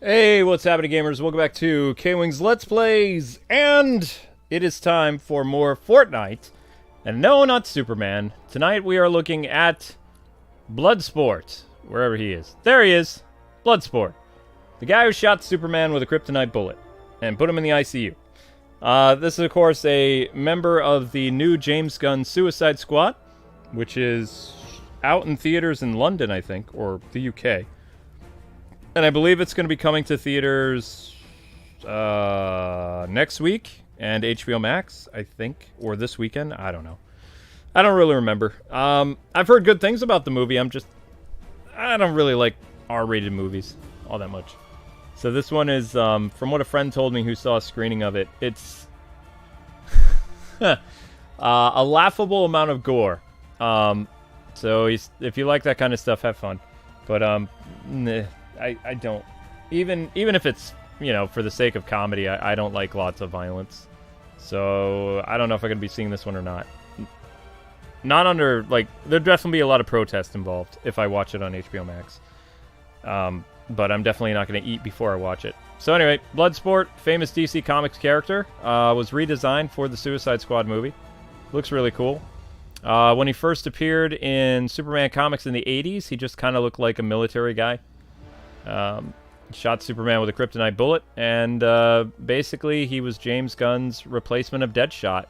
Hey, what's happening, gamers? Welcome back to K-Wing's Let's Plays, and it is time for more Fortnite. And no, not Superman. Tonight we are looking at Bloodsport, wherever he is. There he is, Bloodsport. The guy who shot Superman with a kryptonite bullet and put him in the ICU. This is, of course, a member of the new James Gunn Suicide Squad, which is out in theaters in London, I think, or the UK. And I believe it's going to be coming to theaters next week and HBO Max, I think, or this weekend. I don't know. I don't really remember. I've heard good things about the movie. I don't really like R-rated movies all that much. So this one is, from what a friend told me who saw a screening of it, it's a laughable amount of gore. So if you like that kind of stuff, have fun. But I don't. Even if it's, you know, for the sake of comedy, I don't like lots of violence. So I don't know if I'm going to be seeing this one or not. Not under, like, there'd definitely be a lot of protest involved if I watch it on HBO Max. But I'm definitely not going to eat before I watch it. So anyway, Bloodsport, famous DC Comics character, was redesigned for the Suicide Squad movie. Looks really cool. When he first appeared in Superman comics in the 80s, he just kind of looked like a military guy. Shot Superman with a kryptonite bullet, and basically he was James Gunn's replacement of Deadshot.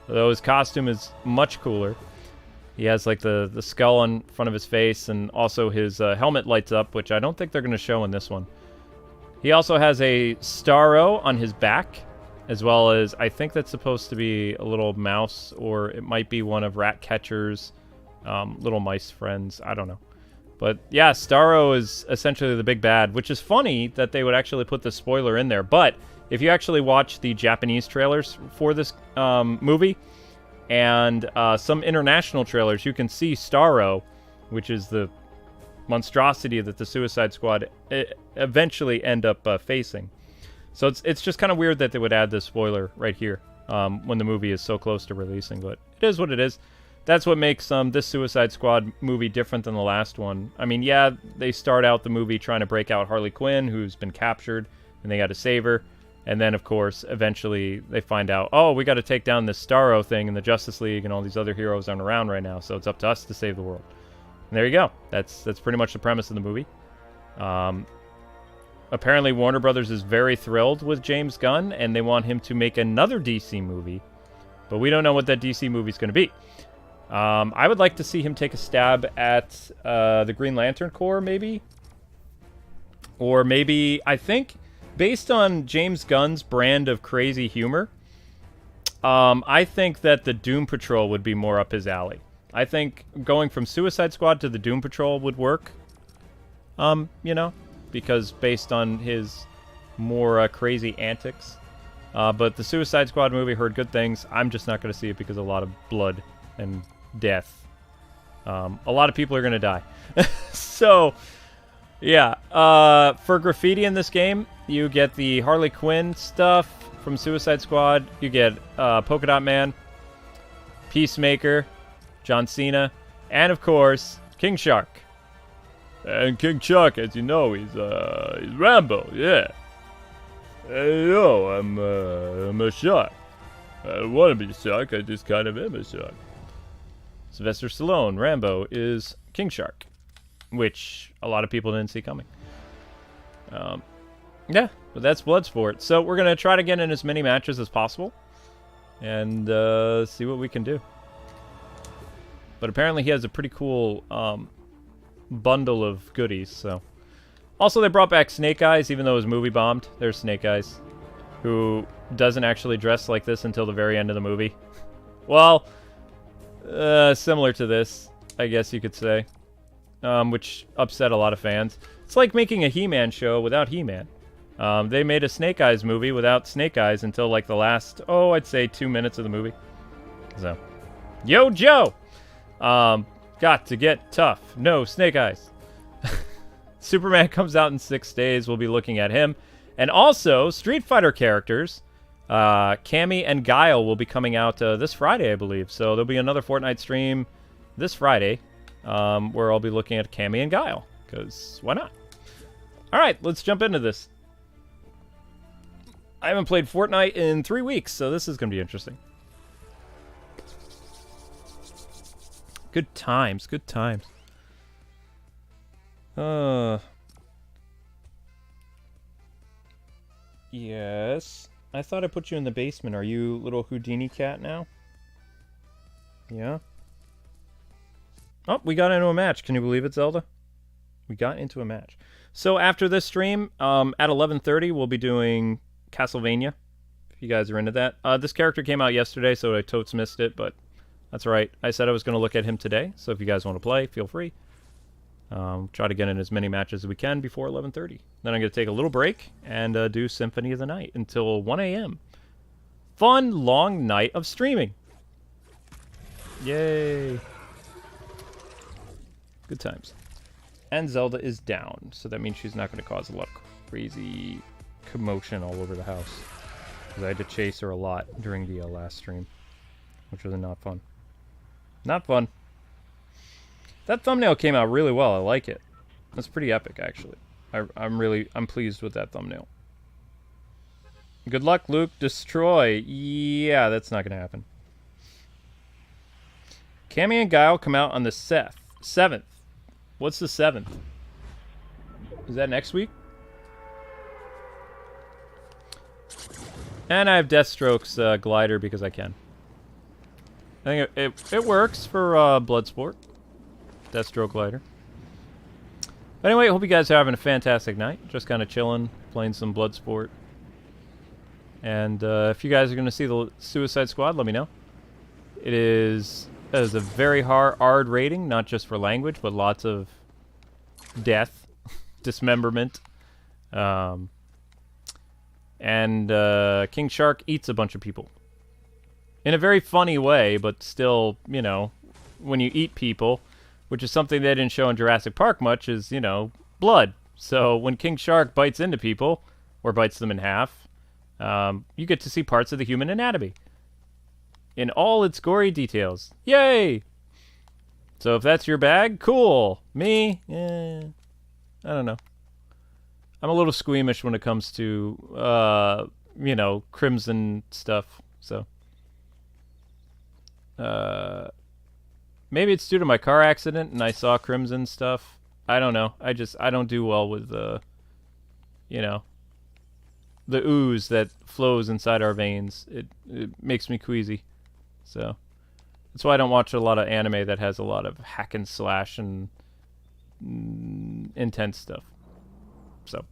Though his costume is much cooler. He has like the skull in front of his face, and also his helmet lights up, which I don't think they're going to show in this one. He also has a Starro on his back, as well as, I think that's supposed to be a little mouse, or it might be one of Ratcatcher's little mice friends. I don't know. But yeah, Starro is essentially the big bad, which is funny that they would actually put the spoiler in there. But if you actually watch the Japanese trailers for this movie and some international trailers, you can see Starro, which is the monstrosity that the Suicide Squad eventually end up facing. So it's just kind of weird that they would add this spoiler right here when the movie is so close to releasing. But it is what it is. That's what makes this Suicide Squad movie different than the last one. I mean, yeah, they start out the movie trying to break out Harley Quinn, who's been captured, and they got to save her. And then, of course, eventually they find out, oh, we got to take down this Starro thing, and the Justice League and all these other heroes aren't around right now, so it's up to us to save the world. And there you go. That's pretty much the premise of the movie. Apparently, Warner Brothers is very thrilled with James Gunn, and they want him to make another DC movie. But we don't know what that DC movie is going to be. I would like to see him take a stab at the Green Lantern Corps, maybe. Or maybe, I think, based on James Gunn's brand of crazy humor, I think that the Doom Patrol would be more up his alley. I think going from Suicide Squad to the Doom Patrol would work. You know, because based on his more crazy antics. But the Suicide Squad movie, heard good things. I'm just not going to see it because of a lot of blood and death. A lot of people are going to die. So, yeah. For graffiti in this game, you get the Harley Quinn stuff from Suicide Squad. You get Polka Dot Man, Peacemaker, John Cena, and of course, King Shark. And King Shark, as you know, he's Rambo, yeah. Hey, yo, I'm a shark. I don't want to be a shark, I just kind of am a shark. Sylvester Stallone, Rambo, is King Shark, which a lot of people didn't see coming. Yeah, but that's Bloodsport. So we're going to try to get in as many matches as possible and see what we can do. But apparently he has a pretty cool bundle of goodies, so. Also, they brought back Snake Eyes, even though it was movie bombed. There's Snake Eyes, who doesn't actually dress like this until the very end of the movie. Well, similar to this, I guess you could say, which upset a lot of fans. It's like making a He-Man show without He-Man. They made a Snake Eyes movie without Snake Eyes until like the last, I'd say 2 minutes of the movie. So, Yo, Joe! Got to get tough. No Snake Eyes. Superman comes out in 6 days. We'll be looking at him. And also, Street Fighter characters, Cammy and Guile will be coming out this Friday, I believe. So there'll be another Fortnite stream this Friday where I'll be looking at Cammy and Guile, because why not? Alright, let's jump into this. I haven't played Fortnite in 3 weeks, so this is going to be interesting. Good times, good times. Yes. I thought I put you in the basement. Are you little Houdini cat now? Yeah. Oh, we got into a match. Can you believe it, Zelda? We got into a match. So after this stream, at 11:30, we'll be doing Castlevania. If you guys are into that. This character came out yesterday, so I totes missed it, but that's right. I said I was going to look at him today, so if you guys want to play, feel free. Try to get in as many matches as we can before 11:30. Then I'm going to take a little break and do Symphony of the Night until 1 a.m. Fun, long night of streaming. Yay. Good times. And Zelda is down, so that means she's not going to cause a lot of crazy commotion all over the house. Because I had to chase her a lot during the last stream, which was not fun. Not fun. That thumbnail came out really well. I like it. That's pretty epic, actually. I'm pleased with that thumbnail. Good luck, Luke. Destroy. Yeah, that's not going to happen. Cammy and Guile come out on the 7th. What's the 7th? Is that next week? And I have Deathstroke's glider because I can. I think it works for Bloodsport. Deathstroke glider. But anyway, hope you guys are having a fantastic night. Just kind of chilling, playing some Bloodsport. And if you guys are going to see the Suicide Squad, let me know. It is a very hard rating, not just for language, but lots of death, dismemberment. And King Shark eats a bunch of people. In a very funny way, but still, you know, when you eat people, which is something they didn't show in Jurassic Park much, is, you know, blood. So when King Shark bites into people, or bites them in half, you get to see parts of the human anatomy. In all its gory details. Yay! So if that's your bag, cool. Me, I don't know. I'm a little squeamish when it comes to, you know, crimson stuff, so. Maybe it's due to my car accident and I saw crimson stuff. I don't know. I don't do well with you know, the ooze that flows inside our veins. It makes me queasy. So that's why I don't watch a lot of anime that has a lot of hack and slash and intense stuff. So,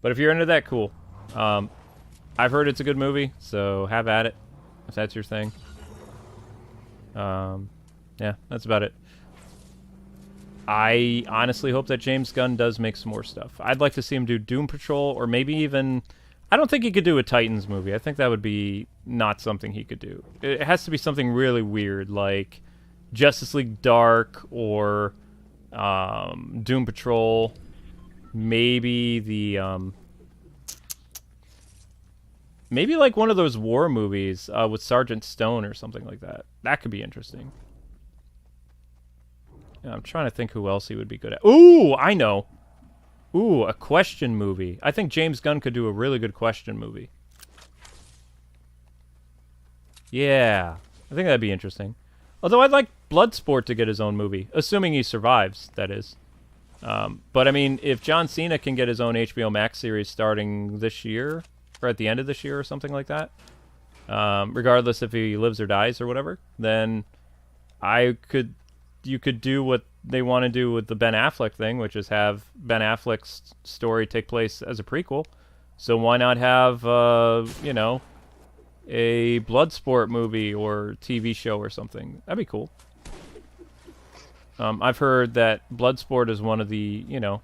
but if you're into that, cool. I've heard it's a good movie, so have at it if that's your thing. Yeah, that's about it. I honestly hope that James Gunn does make some more stuff. I'd like to see him do Doom Patrol, or maybe even... I don't think he could do a Titans movie. I think that would be not something he could do. It has to be something really weird, like Justice League Dark, or Doom Patrol. Maybe the... maybe like one of those war movies with Sergeant Stone or something like that. That could be interesting. Yeah, I'm trying to think who else he would be good at. Ooh, I know. Ooh, a question movie. I think James Gunn could do a really good question movie. Yeah, I think that'd be interesting. Although I'd like Bloodsport to get his own movie, assuming he survives, that is. But I mean, if John Cena can get his own HBO Max series starting this year, or at the end of this year or something like that, regardless if he lives or dies or whatever, then you could do what they want to do with the Ben Affleck thing, which is have Ben Affleck's story take place as a prequel. So why not have, you know, a Bloodsport movie or TV show or something? That'd be cool. I've heard that Bloodsport is one of the, you know,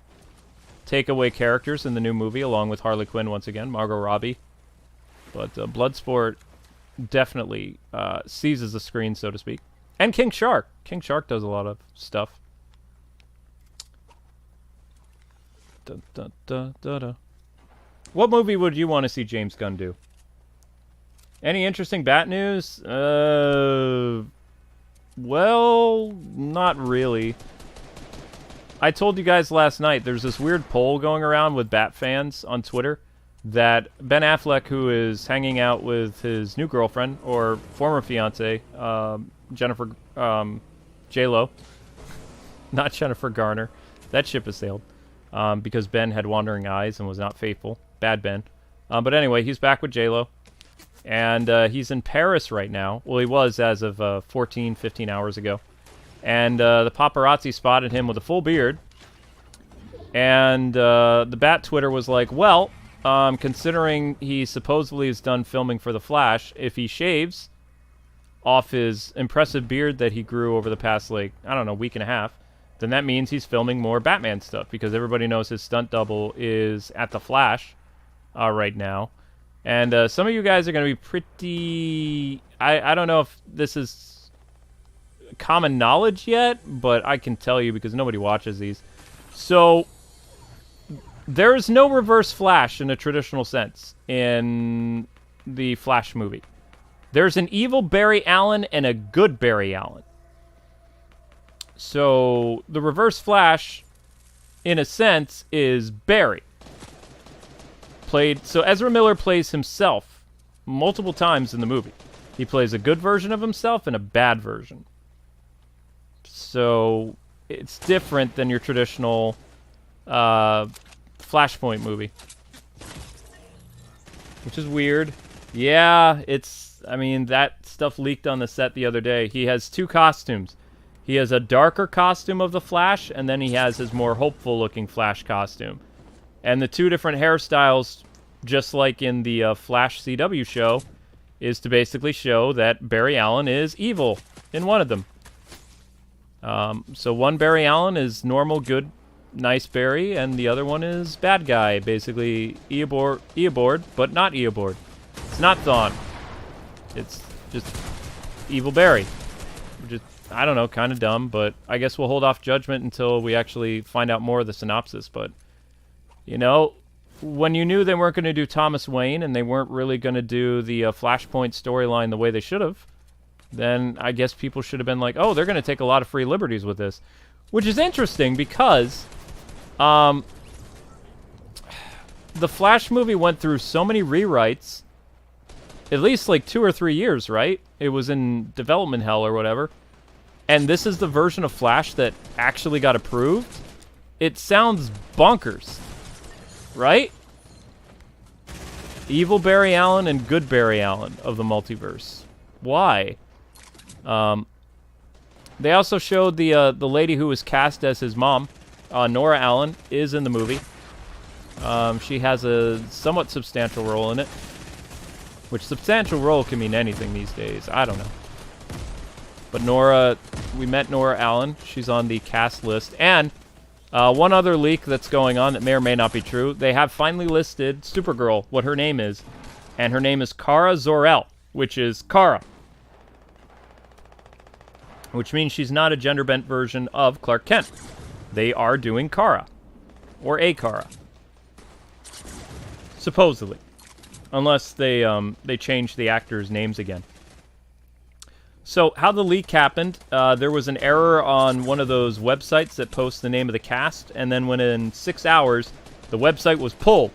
takeaway characters in the new movie, along with Harley Quinn once again, Margot Robbie. But Bloodsport definitely seizes the screen, so to speak. And King Shark. King Shark does a lot of stuff. Dun, dun, dun, dun, dun. What movie would you want to see James Gunn do? Any interesting Bat news? Well, not really. I told you guys last night, there's this weird poll going around with Bat fans on Twitter that Ben Affleck, who is hanging out with his new girlfriend, or former fiance, Jennifer, J-Lo, not Jennifer Garner. That ship has sailed, because Ben had wandering eyes and was not faithful. Bad Ben. But anyway, he's back with J-Lo, and he's in Paris right now. Well, he was as of 14, 15 hours ago. And the paparazzi spotted him with a full beard. And the Bat Twitter was like, well, considering he supposedly is done filming for The Flash, if he shaves off his impressive beard that he grew over the past, like, I don't know, week and a half, then that means he's filming more Batman stuff, because everybody knows his stunt double is at The Flash right now. And some of you guys are going to be pretty... I don't know if this is common knowledge yet, but I can tell you because nobody watches these. So there's no Reverse Flash in a traditional sense in the Flash movie. There's an evil Barry Allen and a good Barry Allen. So the Reverse Flash, in a sense, is Barry. So Ezra Miller plays himself multiple times in the movie. He plays a good version of himself and a bad version. So it's different than your traditional Flashpoint movie. Which is weird. Yeah, I mean, that stuff leaked on the set the other day. He has two costumes. He has a darker costume of the Flash, and then he has his more hopeful-looking Flash costume. And the two different hairstyles, just like in the Flash CW show, is to basically show that Barry Allen is evil in one of them. So one Barry Allen is normal, good, nice Barry, and the other one is bad guy, basically Eobard, but not Eobard. It's not Thawne. It's just evil Barry. Which is, I don't know, kind of dumb, but I guess we'll hold off judgment until we actually find out more of the synopsis. But, you know, when you knew they weren't going to do Thomas Wayne and they weren't really going to do the Flashpoint storyline the way they should have, then I guess people should have been like, oh, they're going to take a lot of free liberties with this. Which is interesting because the Flash movie went through so many rewrites, at least like 2 or 3 years, right? It was in development hell or whatever. And this is the version of Flash that actually got approved. It sounds bonkers, right? Evil Barry Allen and good Barry Allen of the multiverse. Why? They also showed the lady who was cast as his mom, Nora Allen, is in the movie. She has a somewhat substantial role in it. Which substantial role can mean anything these days. I don't know. But we met Nora Allen. She's on the cast list. And one other leak that's going on that may or may not be true. They have finally listed Supergirl, what her name is. And her name is Kara Zor-El, which is Kara. Which means she's not a gender-bent version of Clark Kent. They are doing Kara. Or a Kara. Supposedly. Unless they change the actors' names again. So, how the leak happened, there was an error on one of those websites that posts the name of the cast, and then within 6 hours, the website was pulled.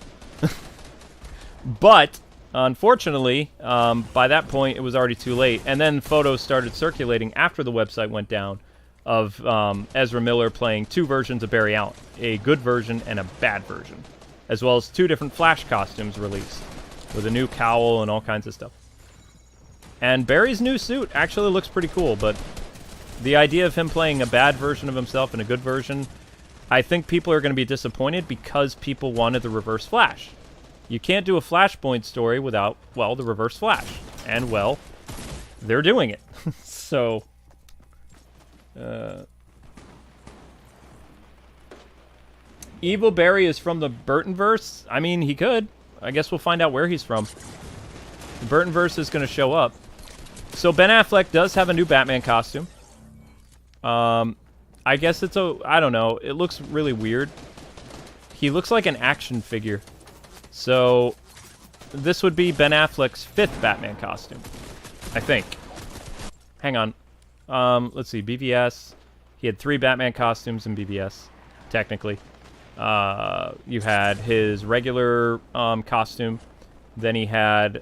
But, unfortunately, by that point, it was already too late. And then photos started circulating after the website went down of Ezra Miller playing 2 versions of Barry Allen. A good version and a bad version. As well as 2 different Flash costumes released. With a new cowl and all kinds of stuff. And Barry's new suit actually looks pretty cool, but the idea of him playing a bad version of himself and a good version, I think people are going to be disappointed because people wanted the Reverse Flash. You can't do a Flashpoint story without, well, the Reverse Flash. And, well, they're doing it. So, Evil Barry is from the Burtonverse? I mean, he could. I guess we'll find out where he's from. The Burtonverse is going to show up. So Ben Affleck does have a new Batman costume. I guess it's I don't know. It looks really weird. He looks like an action figure. So this would be Ben Affleck's 5th Batman costume. I think. Hang on. Let's see. BVS. He had 3 Batman costumes in BVS. technically. You had his regular costume. Then he had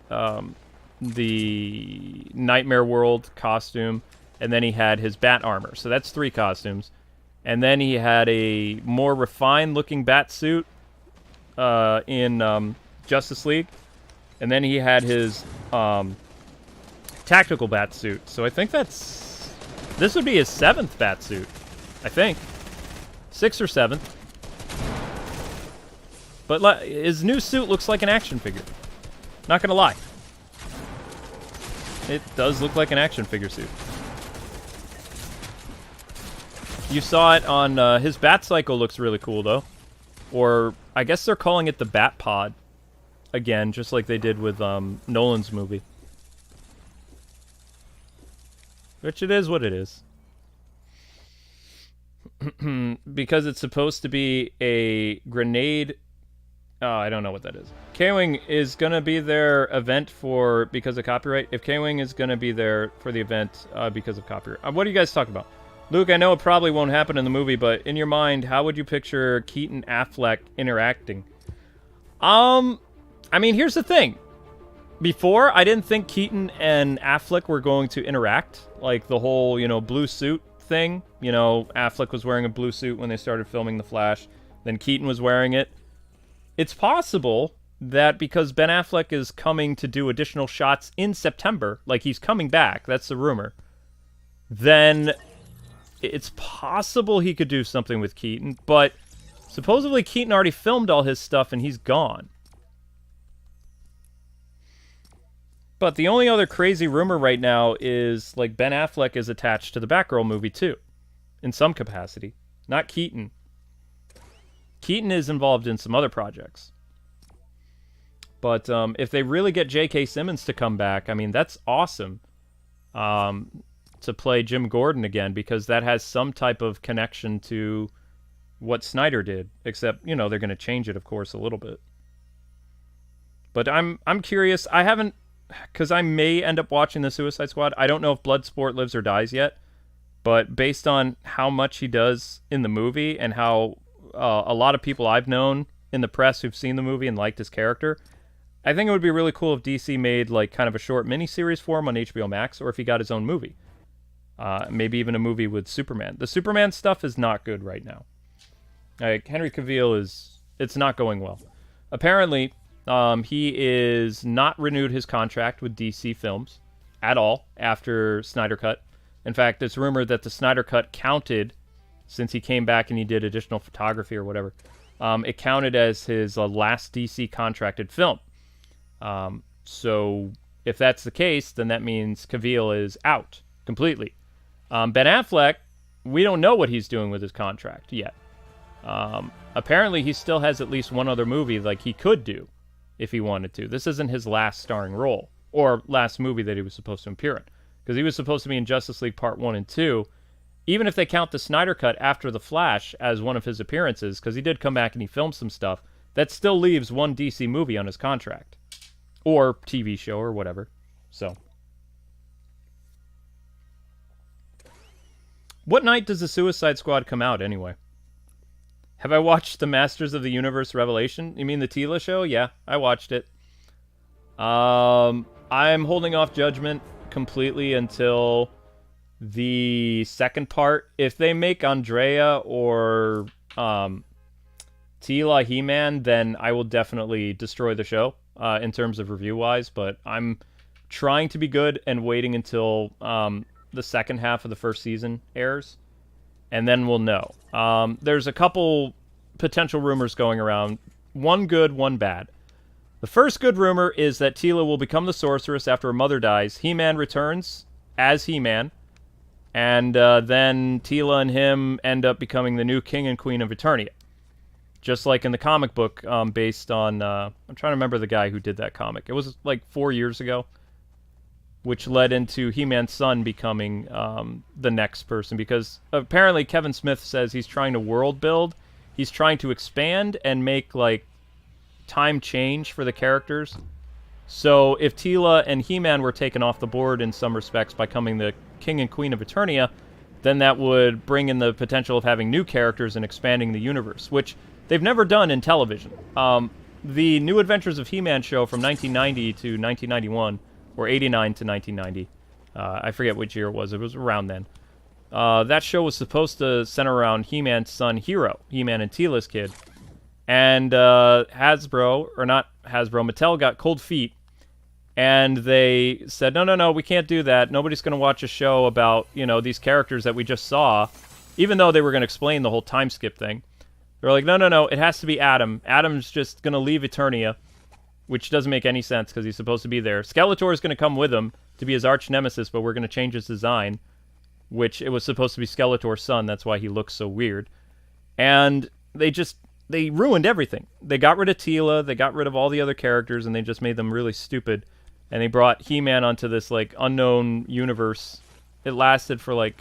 the Nightmare World costume. And then he had his bat armor. So that's 3 costumes. And then he had a more refined-looking bat suit in Justice League. And then he had his tactical bat suit. So I think that's... This would be his 7th bat suit. I think. 6th or 7th. But his new suit looks like an action figure. Not gonna lie. It does look like an action figure suit. You saw it on... his bat cycle looks really cool, though. Or, I guess they're calling it the Bat Pod. Again, just like they did with Nolan's movie. Which it is what it is. Because it's supposed to be a grenade... Oh, I don't know what that is. K-Wing is going to be their event because of copyright. If K-Wing is going to be there for the event because of copyright. What are you guys talking about? Luke, I know it probably won't happen in the movie, but in your mind, how would you picture Keaton Affleck interacting? I mean, here's the thing. Before, I didn't think Keaton and Affleck were going to interact. Like the whole, blue suit thing. Affleck was wearing a blue suit when they started filming The Flash. Then Keaton was wearing it. It's possible that because Ben Affleck is coming to do additional shots in September, like he's coming back, that's the rumor, then it's possible he could do something with Keaton, but supposedly Keaton already filmed all his stuff and he's gone. But the only other crazy rumor right now is, like, Ben Affleck is attached to the Batgirl movie, too. In some capacity. Not Keaton. Keaton is involved in some other projects. But if they really get J.K. Simmons to come back, I mean, that's awesome. To play Jim Gordon again, because that has some type of connection to what Snyder did. Except, they're going to change it, of course, a little bit. But I'm curious. I haven't... Because I may end up watching the Suicide Squad. I don't know if Bloodsport lives or dies yet. But based on how much he does in the movie and how a lot of people I've known in the press who've seen the movie and liked his character, I think it would be really cool if DC made like kind of a short miniseries for him on HBO Max, or if he got his own movie. Maybe even a movie with Superman. The Superman stuff is not good right now. Like, Henry Cavill it's not going well. Apparently... he is not renewed his contract with DC Films at all after Snyder Cut. In fact, it's rumored that the Snyder Cut counted, since he came back and he did additional photography or whatever, it counted as his last DC contracted film. So if that's the case, then that means Cavill is out completely. Ben Affleck, we don't know what he's doing with his contract yet. Apparently, he still has at least one other movie like he could do. If he wanted to. This isn't his last starring role, or last movie that he was supposed to appear in. Because he was supposed to be in Justice League Part 1 and 2. Even if they count the Snyder Cut after The Flash as one of his appearances, because he did come back and he filmed some stuff, that still leaves one DC movie on his contract. Or TV show, or whatever. So. What night does the Suicide Squad come out, anyway? Have I watched the Masters of the Universe Revelation? You mean the Tila show? Yeah, I watched it. I'm holding off judgment completely until the second part. If they make Andrea or Tila He-Man, then I will definitely destroy the show in terms of review-wise. But I'm trying to be good and waiting until the second half of the first season airs. And then we'll know. There's a couple potential rumors going around. One good, one bad. The first good rumor is that Tila will become the sorceress after her mother dies. He-Man returns as He-Man. And then Tila and him end up becoming the new king and queen of Eternia. Just like in the comic book based on... I'm trying to remember the guy who did that comic. It was like 4 years ago. Which led into He-Man's son becoming the next person. Because apparently Kevin Smith says he's trying to world build. He's trying to expand and make, like, time change for the characters. So if Tila and He-Man were taken off the board in some respects by becoming the king and queen of Eternia, then that would bring in the potential of having new characters and expanding the universe, which they've never done in television. The New Adventures of He-Man show from 1990 to 1991, or 89 to 1990, I forget which year it was around then. That show was supposed to center around He-Man's son, Hero, He-Man and Teela's kid. And Mattel got cold feet, and they said, no, we can't do that. Nobody's going to watch a show about, these characters that we just saw, even though they were going to explain the whole time skip thing. They're like, no, it has to be Adam. Adam's just going to leave Eternia, which doesn't make any sense because he's supposed to be there. Skeletor is going to come with him to be his arch nemesis, but we're going to change his design, which it was supposed to be Skeletor's son. That's why he looks so weird. And they ruined everything. They got rid of Teela, they got rid of all the other characters, and they just made them really stupid. And they brought He-Man onto this, unknown universe. It lasted for,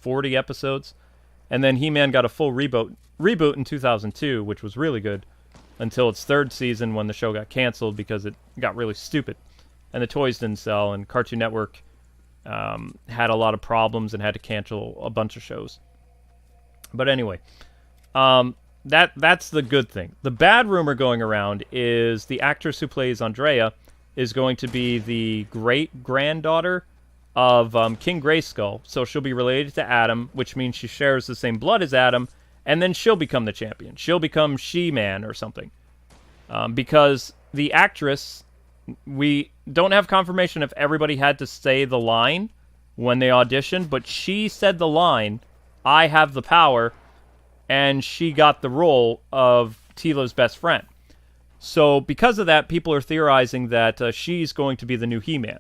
40 episodes. And then He-Man got a full reboot in 2002, which was really good, until its third season when the show got canceled because it got really stupid. And the toys didn't sell, and Cartoon Network had a lot of problems and had to cancel a bunch of shows. But anyway, that's the good thing. The bad rumor going around is the actress who plays Andrea is going to be the great-granddaughter of King Grayskull. So she'll be related to Adam, which means she shares the same blood as Adam, and then she'll become the champion. She'll become She-Man or something. Because the actress, we don't have confirmation if everybody had to say the line when they auditioned, but she said the line, "I have the power," and she got the role of Teela's best friend. So because of that, people are theorizing that she's going to be the new He-Man,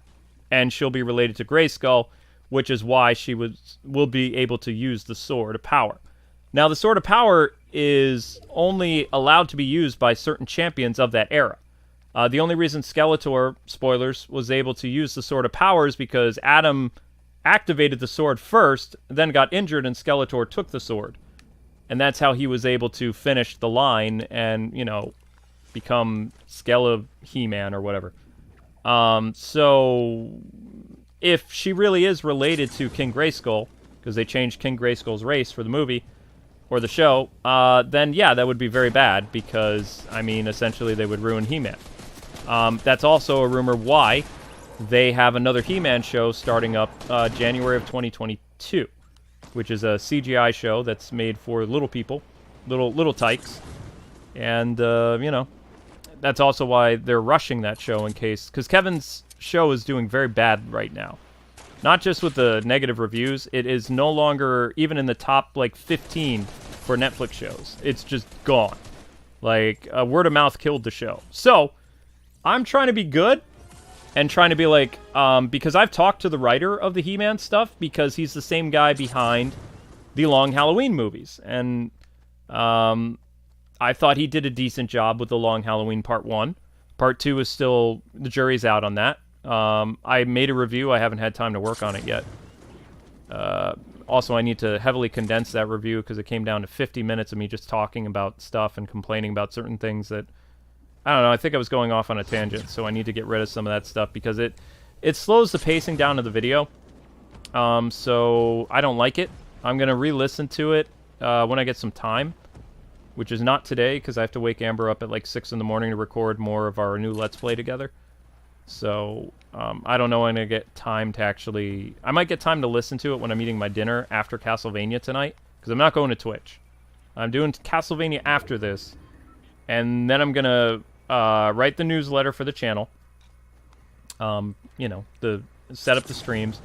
and she'll be related to Grayskull, which is why she will be able to use the Sword of Power. Now, the Sword of Power is only allowed to be used by certain champions of that era. The only reason Skeletor, spoilers, was able to use the Sword of Power is because Adam activated the sword first, then got injured, and Skeletor took the sword. And that's how he was able to finish the line and, become He-Man or whatever. So, if she really is related to King Grayskull, because they changed King Grayskull's race for the movie, or the show, then yeah, that would be very bad, because, essentially they would ruin He-Man. That's also a rumor why they have another He-Man show starting up January of 2022, which is a CGI show that's made for little people, little tykes, and, that's also why they're rushing that show because Kevin's show is doing very bad right now. Not just with the negative reviews, it is no longer even in the top, 15 for Netflix shows. It's just gone. Word of mouth killed the show. So, I'm trying to be good, and trying to be because I've talked to the writer of the He-Man stuff, because he's the same guy behind the Long Halloween movies, and I thought he did a decent job with the Long Halloween Part 1. Part 2 is still, the jury's out on that. I made a review, I haven't had time to work on it yet. Also, I need to heavily condense that review, because it came down to 50 minutes of me just talking about stuff and complaining about certain things that, I don't know, I think I was going off on a tangent, so I need to get rid of some of that stuff, because it slows the pacing down of the video. So I don't like it. I'm going to re-listen to it when I get some time, which is not today, because I have to wake Amber up at 6 in the morning to record more of our new Let's Play together. So, I don't know when I get time to actually... I might get time to listen to it when I'm eating my dinner after Castlevania tonight, because I'm not going to Twitch. I'm doing Castlevania after this, and then I'm going to write the newsletter for the channel, set up the streams,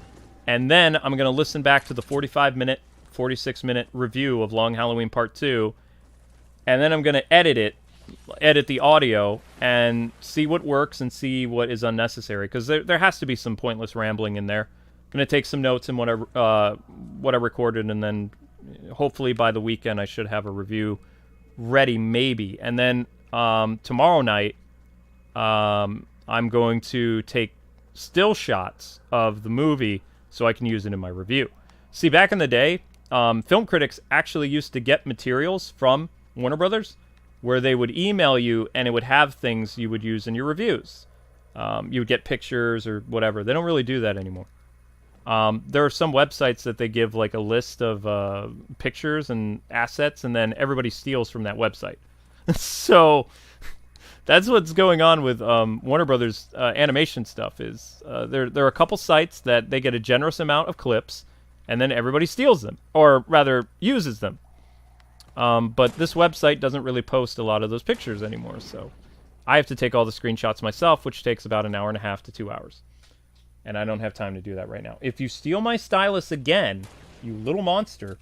and then I'm going to listen back to the 45-minute, 46-minute review of Long Halloween Part 2, and then I'm going to edit the audio, and see what works and see what is unnecessary, because there has to be some pointless rambling in there. I'm going to take some notes in what I recorded, and then hopefully by the weekend I should have a review ready, maybe. And then tomorrow night, I'm going to take still shots of the movie so I can use it in my review. See, back in the day, film critics actually used to get materials from Warner Brothers, where they would email you, and it would have things you would use in your reviews. You would get pictures or whatever. They don't really do that anymore. There are some websites that they give like a list of pictures and assets, and then everybody steals from that website. So that's what's going on with Warner Brothers animation stuff. Is there are a couple sites that they get a generous amount of clips, and then everybody steals them, or rather uses them. But this website doesn't really post a lot of those pictures anymore, so I have to take all the screenshots myself, which takes about an hour and a half to 2 hours. And I don't have time to do that right now. If you steal my stylus again, you little monster,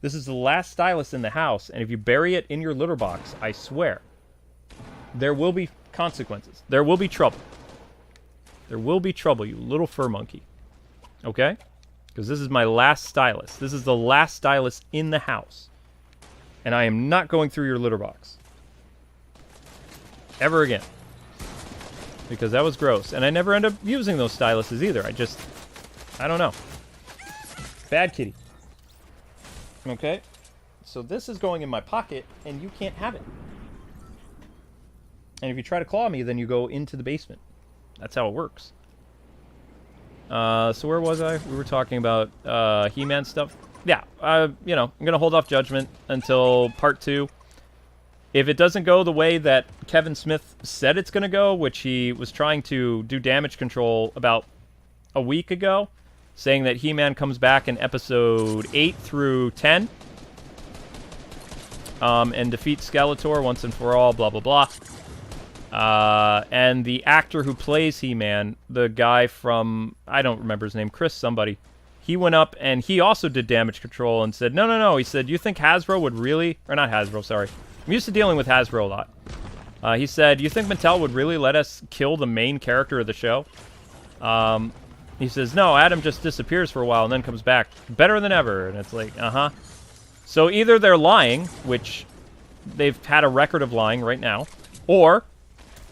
this is the last stylus in the house, and if you bury it in your litter box, I swear, there will be consequences. There will be trouble. There will be trouble, you little fur monkey. Okay? Because this is my last stylus. This is the last stylus in the house. And I am not going through your litter box. Ever again. Because that was gross. And I never end up using those styluses either. I don't know. Bad kitty. Okay? So this is going in my pocket, and you can't have it. And if you try to claw me, then you go into the basement. That's how it works. So where was I? We were talking about He-Man stuff. Yeah, you know, I'm going to hold off judgment until part 2. If it doesn't go the way that Kevin Smith said it's going to go, which he was trying to do damage control about a week ago, saying that He-Man comes back in episode 8 through 10, and defeats Skeletor once and for all, blah, blah, blah. And the actor who plays He-Man, the guy from, I don't remember his name, Chris somebody, he went up and he also did damage control and said, no. He said, you think Hasbro would really, or not Hasbro, sorry. I'm used to dealing with Hasbro a lot. He said, you think Mattel would really let us kill the main character of the show? He says, no, Adam just disappears for a while and then comes back better than ever. And it's like, uh-huh. So either they're lying, which they've had a record of lying right now, or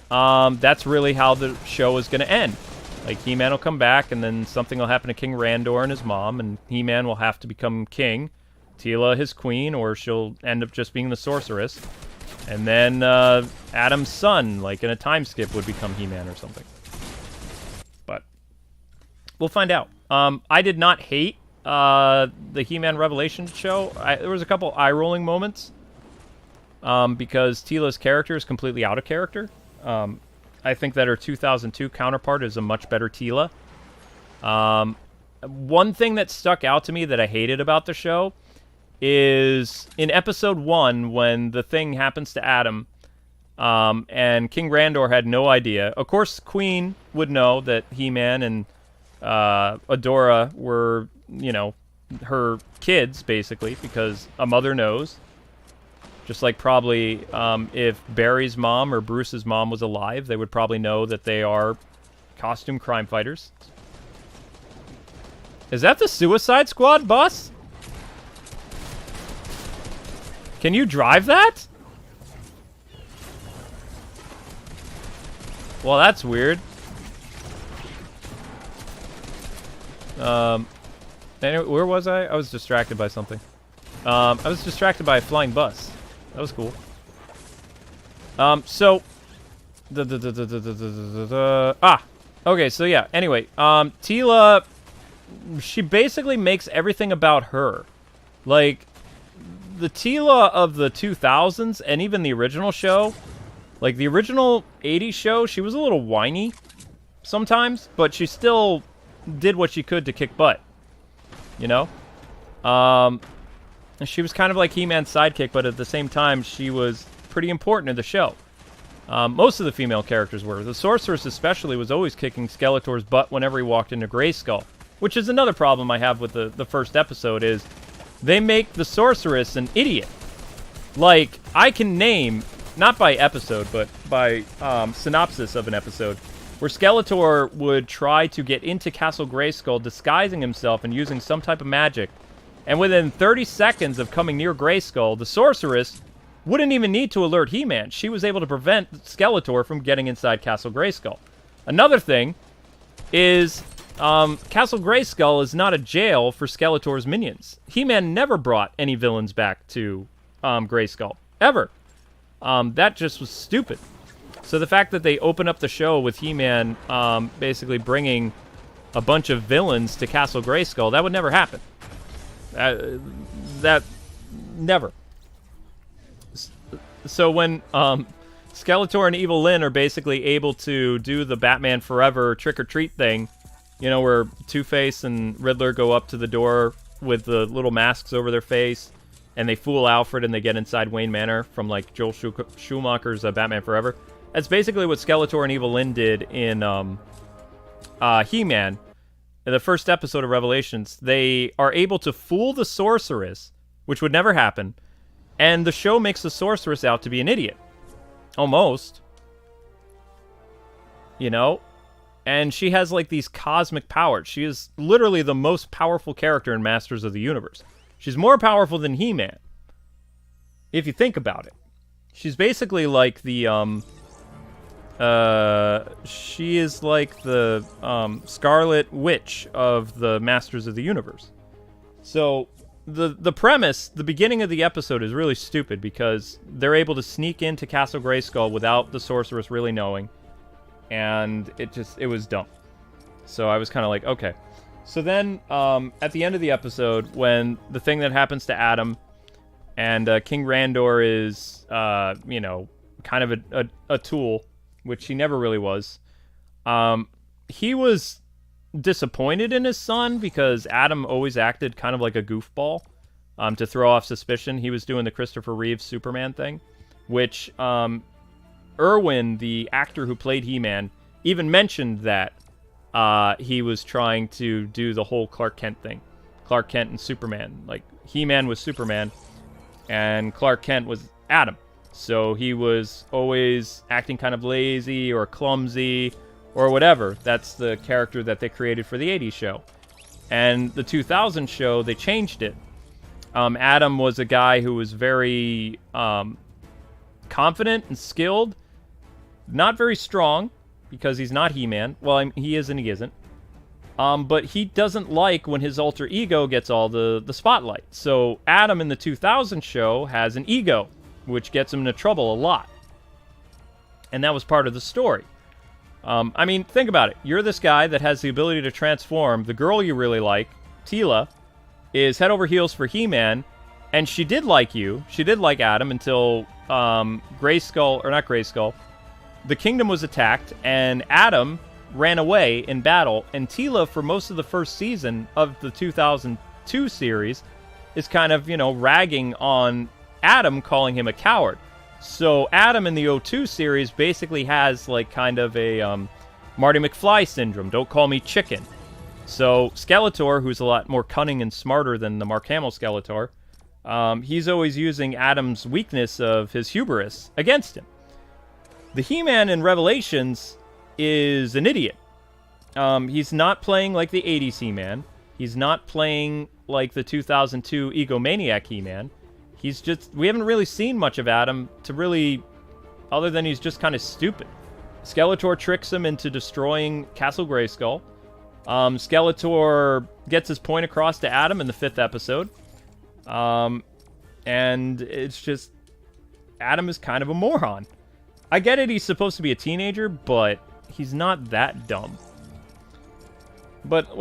that's really how the show is going to end. Like, He-Man will come back, and then something will happen to King Randor and his mom, and He-Man will have to become king. Teela his queen, or she'll end up just being the sorceress. And then Adam's son, like in a time skip, would become He-Man or something. But we'll find out. I did not hate the He-Man Revelation show. There was a couple eye-rolling moments because Teela's character is completely out of character. I think that her 2002 counterpart is a much better Teela. One thing that stuck out to me that I hated about the show is in episode 1 when the thing happens to Adam, and King Randor had no idea. Of course, Queen would know that He-Man and Adora were, you know, her kids, basically, because a mother knows. Just like probably if Barry's mom or Bruce's mom was alive, they would probably know that they are costume crime fighters. Is that the Suicide Squad bus? Can you drive that? Well, that's weird. Anyway, where was I? I was distracted by something. I was distracted by a flying bus. That was cool. Okay, so yeah, anyway, Teela, she basically makes everything about her. Like, the Teela of the 2000s, and even the original show, like the original 80s show, she was a little whiny sometimes, but she still did what she could to kick butt, you know? She was kind of like He-Man's sidekick, but at the same time, she was pretty important in the show. Most of the female characters were. The Sorceress especially was always kicking Skeletor's butt whenever he walked into Grayskull, which is another problem I have with the first episode is they make the Sorceress an idiot. Like, I can name, not by episode, but by synopsis of an episode, where Skeletor would try to get into Castle Grayskull disguising himself and using some type of magic. And within 30 seconds of coming near Grayskull, the Sorceress wouldn't even need to alert He-Man. She was able to prevent Skeletor from getting inside Castle Grayskull. Another thing is Castle Grayskull is not a jail for Skeletor's minions. He-Man never brought any villains back to Grayskull. Ever. That just was stupid. So the fact that they open up the show with He-Man basically bringing a bunch of villains to Castle Grayskull. That would never happen. That never. So when Skeletor and Evil Lyn are basically able to do the Batman Forever trick-or-treat thing, you know, where Two-Face and Riddler go up to the door with the little masks over their face, and they fool Alfred and they get inside Wayne Manor from, like, Joel Schumacher's Batman Forever. That's basically what Skeletor and Evil Lyn did in He-Man. In the first episode of Revelations, they are able to fool the Sorceress, which would never happen, and the show makes the Sorceress out to be an idiot. Almost. You know? And she has, like, these cosmic powers. She is literally the most powerful character in Masters of the Universe. She's more powerful than He-Man, if you think about it. She's basically like the, she is like the, Scarlet Witch of the Masters of the Universe. So, the premise, the beginning of the episode is really stupid because they're able to sneak into Castle Grayskull without the Sorceress really knowing. And it was dumb. So I was kind of like, okay. So then, at the end of the episode, when the thing that happens to Adam and King Randor is, you know, kind of a tool, which he never really was, he was disappointed in his son because Adam always acted kind of like a goofball to throw off suspicion. He was doing the Christopher Reeves Superman thing, which Irwin, the actor who played He-Man, even mentioned that he was trying to do the whole Clark Kent thing. Clark Kent and Superman. Like, He-Man was Superman, and Clark Kent was Adam. So he was always acting kind of lazy or clumsy or whatever. That's the character that they created for the 80s show. And the 2000 show, they changed it. Adam was a guy who was very confident and skilled. Not very strong, because he's not He-Man. Well, he is and he isn't. But he doesn't like when his alter ego gets all the spotlight. So Adam in the 2000 show has an ego, which gets him into trouble a lot. And that was part of the story. I mean, think about it. You're this guy that has the ability to transform. The girl you really like, Teela, is head over heels for He-Man. And she did like you. She did like Adam until Grayskull, or not Grayskull, the kingdom was attacked, and Adam ran away in battle, and Teela, for most of the first season of the 2002 series, is kind of, you know, ragging on Adam, calling him a coward. So Adam in the 02 series basically has, like, kind of a Marty McFly syndrome. Don't call me chicken. So Skeletor, who's a lot more cunning and smarter than the Mark Hamill Skeletor, he's always using Adam's weakness of his hubris against him. The He-Man in Revelations is an idiot. He's not playing like the 80s He-Man. He's not playing like the 2002 egomaniac He-Man. He's just... We haven't really seen much of Adam to really... Other than he's just kind of stupid. Skeletor tricks him into destroying Castle Grayskull. Skeletor gets his point across to Adam in the 5th episode. And it's just... Adam is kind of a moron. I get it, he's supposed to be a teenager, but he's not that dumb. But,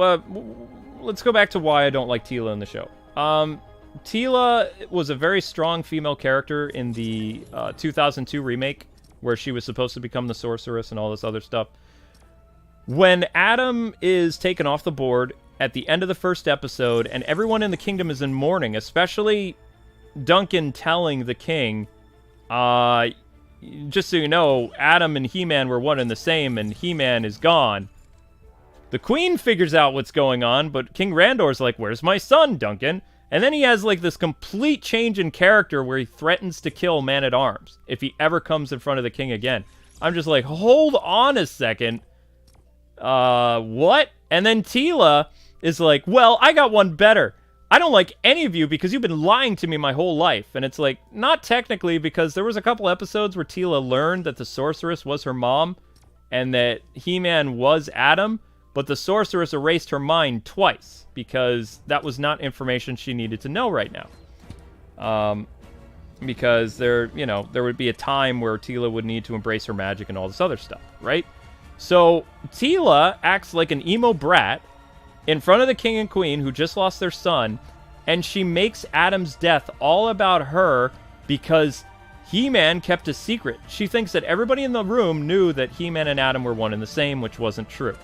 let's go back to why I don't like Teela in the show. Teela was a very strong female character in the 2002 remake, where she was supposed to become the Sorceress and all this other stuff. When Adam is taken off the board at the end of the first episode, and everyone in the kingdom is in mourning, especially Duncan telling the king, just so you know, Adam and He-Man were one and the same, and He-Man is gone. The Queen figures out what's going on, but King Randor's like, where's my son, Duncan? And then he has, like, this complete change in character where he threatens to kill Man-at-Arms if he ever comes in front of the king again. I'm just like, hold on a second. What? And then Teela is like, well, I got one better. I don't like any of you because you've been lying to me my whole life. And it's like, not technically, because there was a couple episodes where Teela learned that the Sorceress was her mom and that He-Man was Adam, but the Sorceress erased her mind twice because that was not information she needed to know right now. Because there would be a time where Teela would need to embrace her magic and all this other stuff, right? So Teela acts like an emo brat in front of the king and queen who just lost their son, and she makes Adam's death all about her because He-Man kept a secret. She thinks that everybody in the room knew that He-Man and Adam were one and the same, which wasn't true.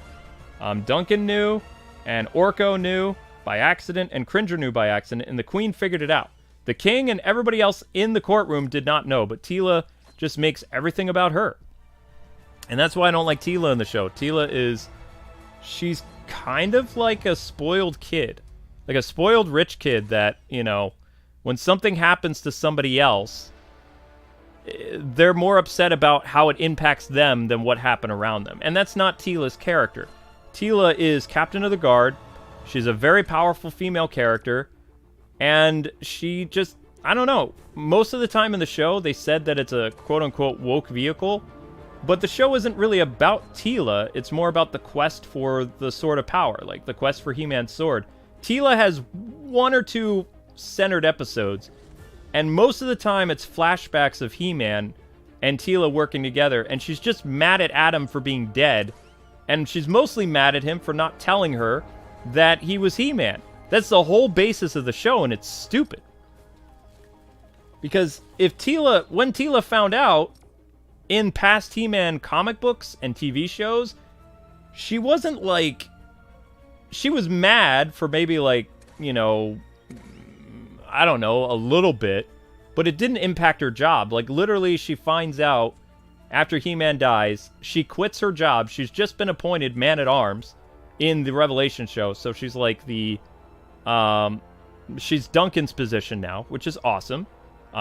Duncan knew, and Orko knew by accident, and Cringer knew by accident, and the queen figured it out. The king and everybody else in the courtroom did not know, but Teela just makes everything about her. And that's why I don't like Teela in the show. She's kind of like a spoiled kid. Like a spoiled rich kid that, you know, when something happens to somebody else, they're more upset about how it impacts them than what happened around them. And that's not Teela's character. Teela is captain of the guard. She's a very powerful female character. And she just, I don't know. Most of the time in the show, they said that it's a quote-unquote woke vehicle. But the show isn't really about Teela. It's more about the quest for the Sword of Power. Like, the quest for He-Man's sword. Teela has 1 or 2 centered episodes. And most of the time, it's flashbacks of He-Man and Teela working together. And she's just mad at Adam for being dead. And she's mostly mad at him for not telling her that he was He-Man. That's the whole basis of the show, and it's stupid. Because when Teela found out in past He-Man comic books and TV shows, she wasn't like... She was mad for maybe like, you know, I don't know, a little bit, but it didn't impact her job. Like, literally, she finds out after He-Man dies, she quits her job. She's just been appointed Man-at-Arms in the Revelation show, so she's like the... she's Duncan's position now, which is awesome.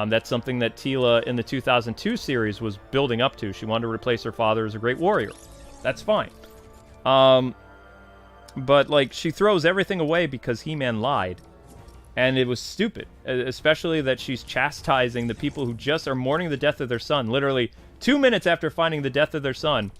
That's something that Teela in the 2002 series was building up to. She wanted to replace her father as a great warrior. That's fine. But, like, she throws everything away because He-Man lied. And it was stupid. Especially that she's chastising the people who just are mourning the death of their son. Literally 2 minutes after finding the death of their son.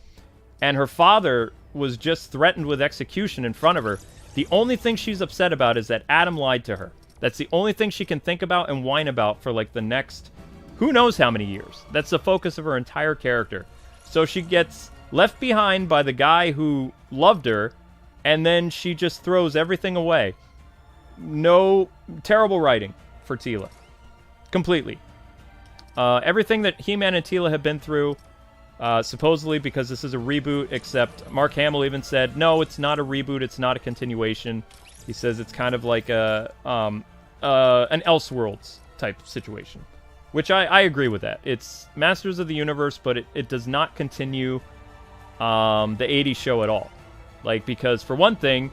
And her father was just threatened with execution in front of her. The only thing she's upset about is that Adam lied to her. That's the only thing she can think about and whine about for, like, the next who knows how many years. That's the focus of her entire character. So she gets left behind by the guy who loved her, and then she just throws everything away. No, terrible writing for Teela. Completely. Everything that He-Man and Teela have been through, supposedly because this is a reboot, except Mark Hamill even said, no, it's not a reboot, it's not a continuation. He says it's kind of like an Elseworlds type situation. Which I agree with that. It's Masters of the Universe, but it does not continue the 80s show at all. Like, because for one thing,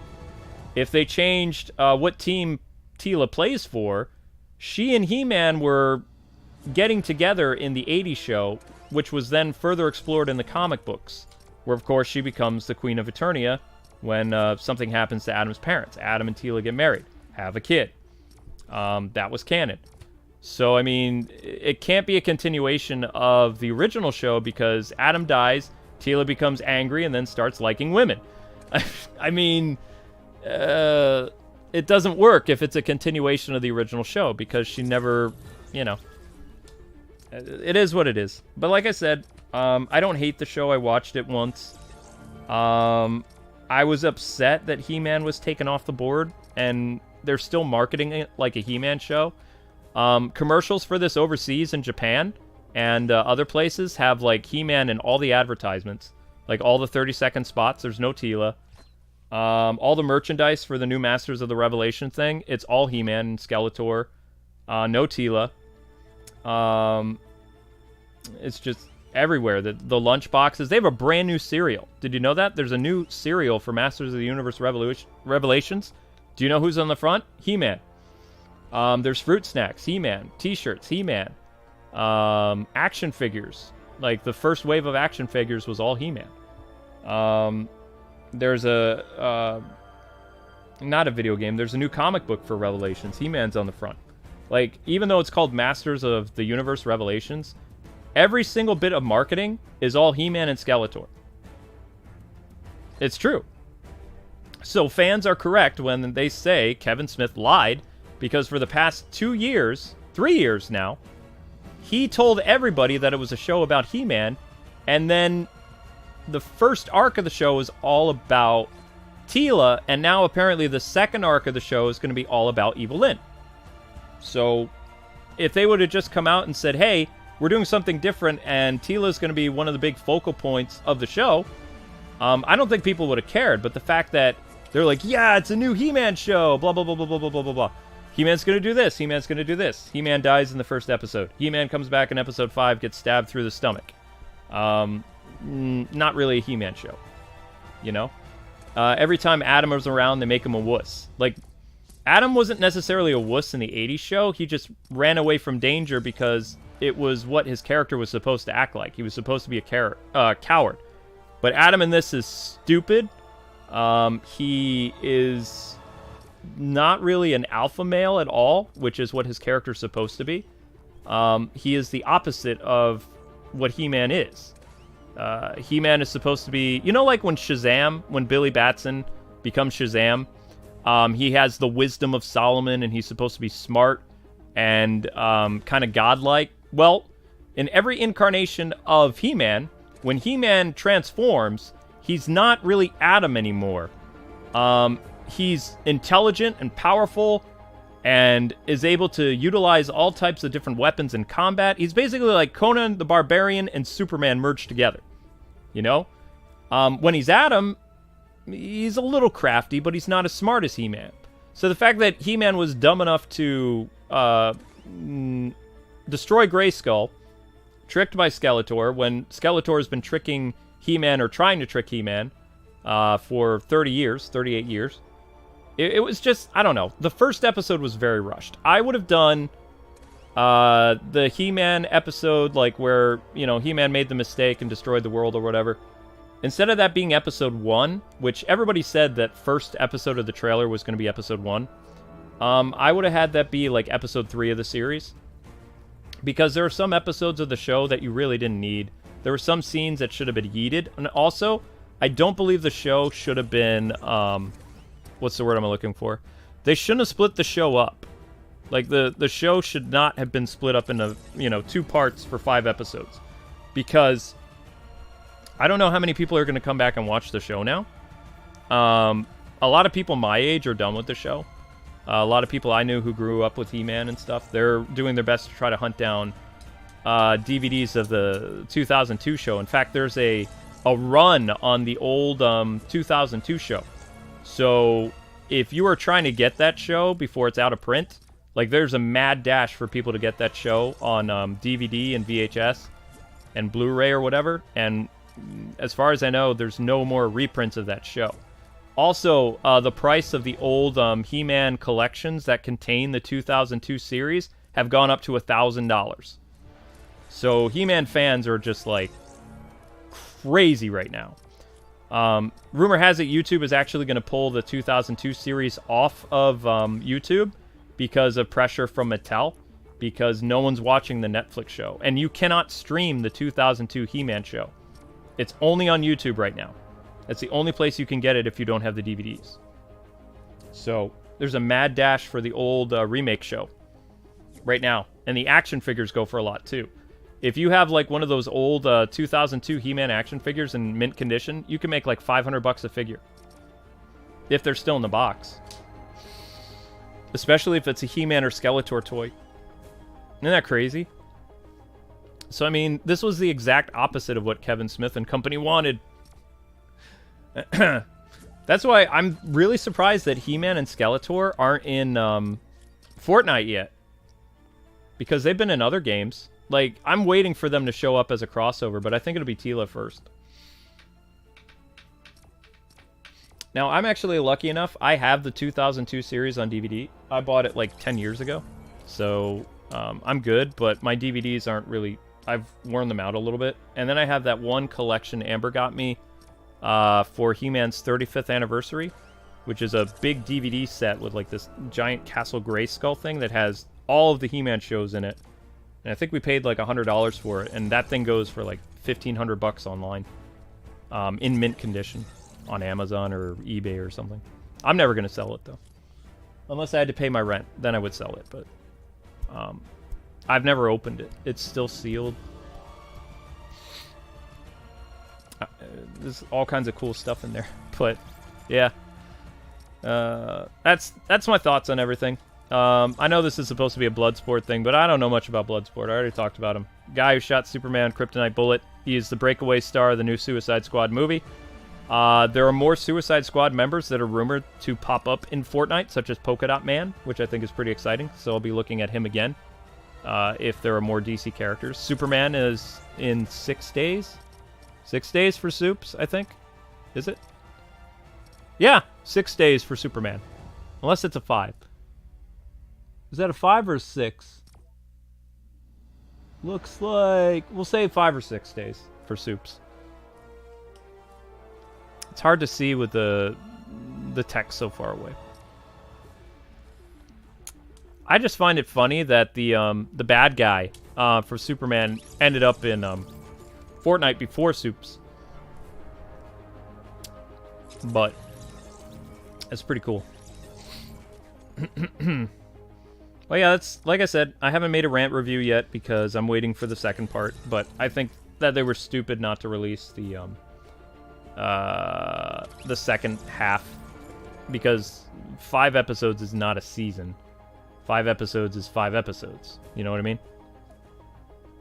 if they changed what team Teela plays for, she and He-Man were getting together in the 80s show, which was then further explored in the comic books, where, of course, she becomes the Queen of Eternia when something happens to Adam's parents. Adam and Teela get married, have a kid. That was canon. So, I mean, it can't be a continuation of the original show because Adam dies, Teela becomes angry, and then starts liking women. I mean, it doesn't work if it's a continuation of the original show because she never, you know... It is what it is. But like I said, I don't hate the show. I watched it once. I was upset that He-Man was taken off the board, and they're still marketing it like a He-Man show. Commercials for this overseas in Japan and other places have, like, He-Man in all the advertisements. Like, all the 30-second spots, there's no Teela. All the merchandise for the new Masters of the Revelation thing, it's all He-Man and Skeletor. No Teela. It's just everywhere. The lunch boxes. They have a brand new cereal. Did you know that? There's a new cereal for Masters of the Universe Revelations. Do you know who's on the front? He-Man. There's fruit snacks. He-Man. T-shirts. He-Man. Action figures. Like, the first wave of action figures was all He-Man. There's a... not a video game. There's a new comic book for Revelations. He-Man's on the front. Like, even though it's called Masters of the Universe Revelations, every single bit of marketing is all He-Man and Skeletor. It's true. So fans are correct when they say Kevin Smith lied, because for the past 3 years now, he told everybody that it was a show about He-Man, and then the first arc of the show is all about Tila, and now apparently the second arc of the show is going to be all about Evelyn. So, if they would have just come out and said, hey, we're doing something different, and Tila's going to be one of the big focal points of the show, I don't think people would have cared. But the fact that they're like, yeah, it's a new He-Man show, blah, blah, blah, blah, blah, blah, blah, blah, blah. He-Man's going to do this, He-Man's going to do this. He-Man dies in the first episode. He-Man comes back in episode 5, gets stabbed through the stomach. Not really a He-Man show, you know? Every time Adam was around, they make him a wuss. Like, Adam wasn't necessarily a wuss in the 80s show. He just ran away from danger because it was what his character was supposed to act like. He was supposed to be a coward. But Adam in this is stupid. He is not really an alpha male at all, which is what his character's supposed to be. He is the opposite of what He-Man is. He-Man is supposed to be... You know, like when Shazam, when Billy Batson becomes Shazam, he has the wisdom of Solomon, and he's supposed to be smart and kind of godlike. Well, in every incarnation of He-Man, when He-Man transforms, he's not really Adam anymore. He's intelligent and powerful and is able to utilize all types of different weapons in combat. He's basically like Conan the Barbarian and Superman merged together. You know? When he's Adam, he's a little crafty, but he's not as smart as He-Man. So the fact that He-Man was dumb enough to destroy Grayskull, tricked by Skeletor, when Skeletor has been tricking He-Man or trying to trick He-Man for 30 years, 38 years. It was just, I don't know. The first episode was very rushed. I would have done the He-Man episode, like where, you know, He-Man made the mistake and destroyed the world or whatever. Instead of that being episode 1, which everybody said that first episode of the trailer was going to be episode 1, I would have had that be like episode 3 of the series. Because there are some episodes of the show that you really didn't need. There were some scenes that should have been yeeted. And also, I don't believe the show should have been... what's the word I'm looking for? They shouldn't have split the show up. Like, the show should not have been split up into, you know, 2 parts for 5 episodes. Because I don't know how many people are going to come back and watch the show now. A lot of people my age are done with the show. A lot of people I knew who grew up with He-Man and stuff, they're doing their best to try to hunt down DVDs of the 2002 show. In fact, there's a run on the old 2002 show. So if you are trying to get that show before it's out of print, like there's a mad dash for people to get that show on DVD and VHS and Blu-ray or whatever. And as far as I know, there's no more reprints of that show. Also, the price of the old He-Man collections that contain the 2002 series have gone up to $1,000. So He-Man fans are just like crazy right now. Rumor has it YouTube is actually going to pull the 2002 series off of YouTube because of pressure from Mattel, because no one's watching the Netflix show. And you cannot stream the 2002 He-Man show. It's only on YouTube right now. That's the only place you can get it if you don't have the DVDs. So there's a mad dash for the old remake show right now. And the action figures go for a lot too. If you have like one of those old 2002 He-Man action figures in mint condition, you can make like $500 a figure. If they're still in the box. Especially if it's a He-Man or Skeletor toy. Isn't that crazy? So I mean, this was the exact opposite of what Kevin Smith and company wanted. That's why I'm really surprised that He-Man and Skeletor aren't in Fortnite yet. Because they've been in other games. Like, I'm waiting for them to show up as a crossover, but I think it'll be Tila first. Now, I'm actually lucky enough. I have the 2002 series on DVD. I bought it like 10 years ago. So, I'm good, but my DVDs aren't really... I've worn them out a little bit. And then I have that one collection Amber got me for He-Man's 35th anniversary, which is a big DVD set with like this giant Castle Grayskull thing that has all of the He-Man shows in it. And I think we paid like $100 for it, and that thing goes for like $1,500 online, in mint condition, on Amazon or eBay or something. I'm never gonna sell it though, unless I had to pay my rent. Then I would sell it, but I've never opened it. It's still sealed. There's all kinds of cool stuff in there. But, yeah. That's my thoughts on everything. I know this is supposed to be a Bloodsport thing, but I don't know much about Bloodsport. I already talked about him. Guy who shot Superman, Kryptonite Bullet. He is the breakaway star of the new Suicide Squad movie. There are more Suicide Squad members that are rumored to pop up in Fortnite, such as Polka Dot Man, which I think is pretty exciting. So I'll be looking at him again if there are more DC characters. Superman is in 6 days. 6 days for Supes, I think. Is it? Yeah, 6 days for Superman. Unless it's a 5. Is that a 5 or a 6? Looks like... We'll say 5 or 6 days for Supes. It's hard to see with the text so far away. I just find it funny that the bad guy for Superman ended up in Fortnite before Supes. But it's pretty cool. Well, yeah, that's like I said. I haven't made a rant review yet because I'm waiting for the second part. But I think that they were stupid not to release the second half, because 5 episodes is not a season. 5 episodes is 5 episodes. You know what I mean?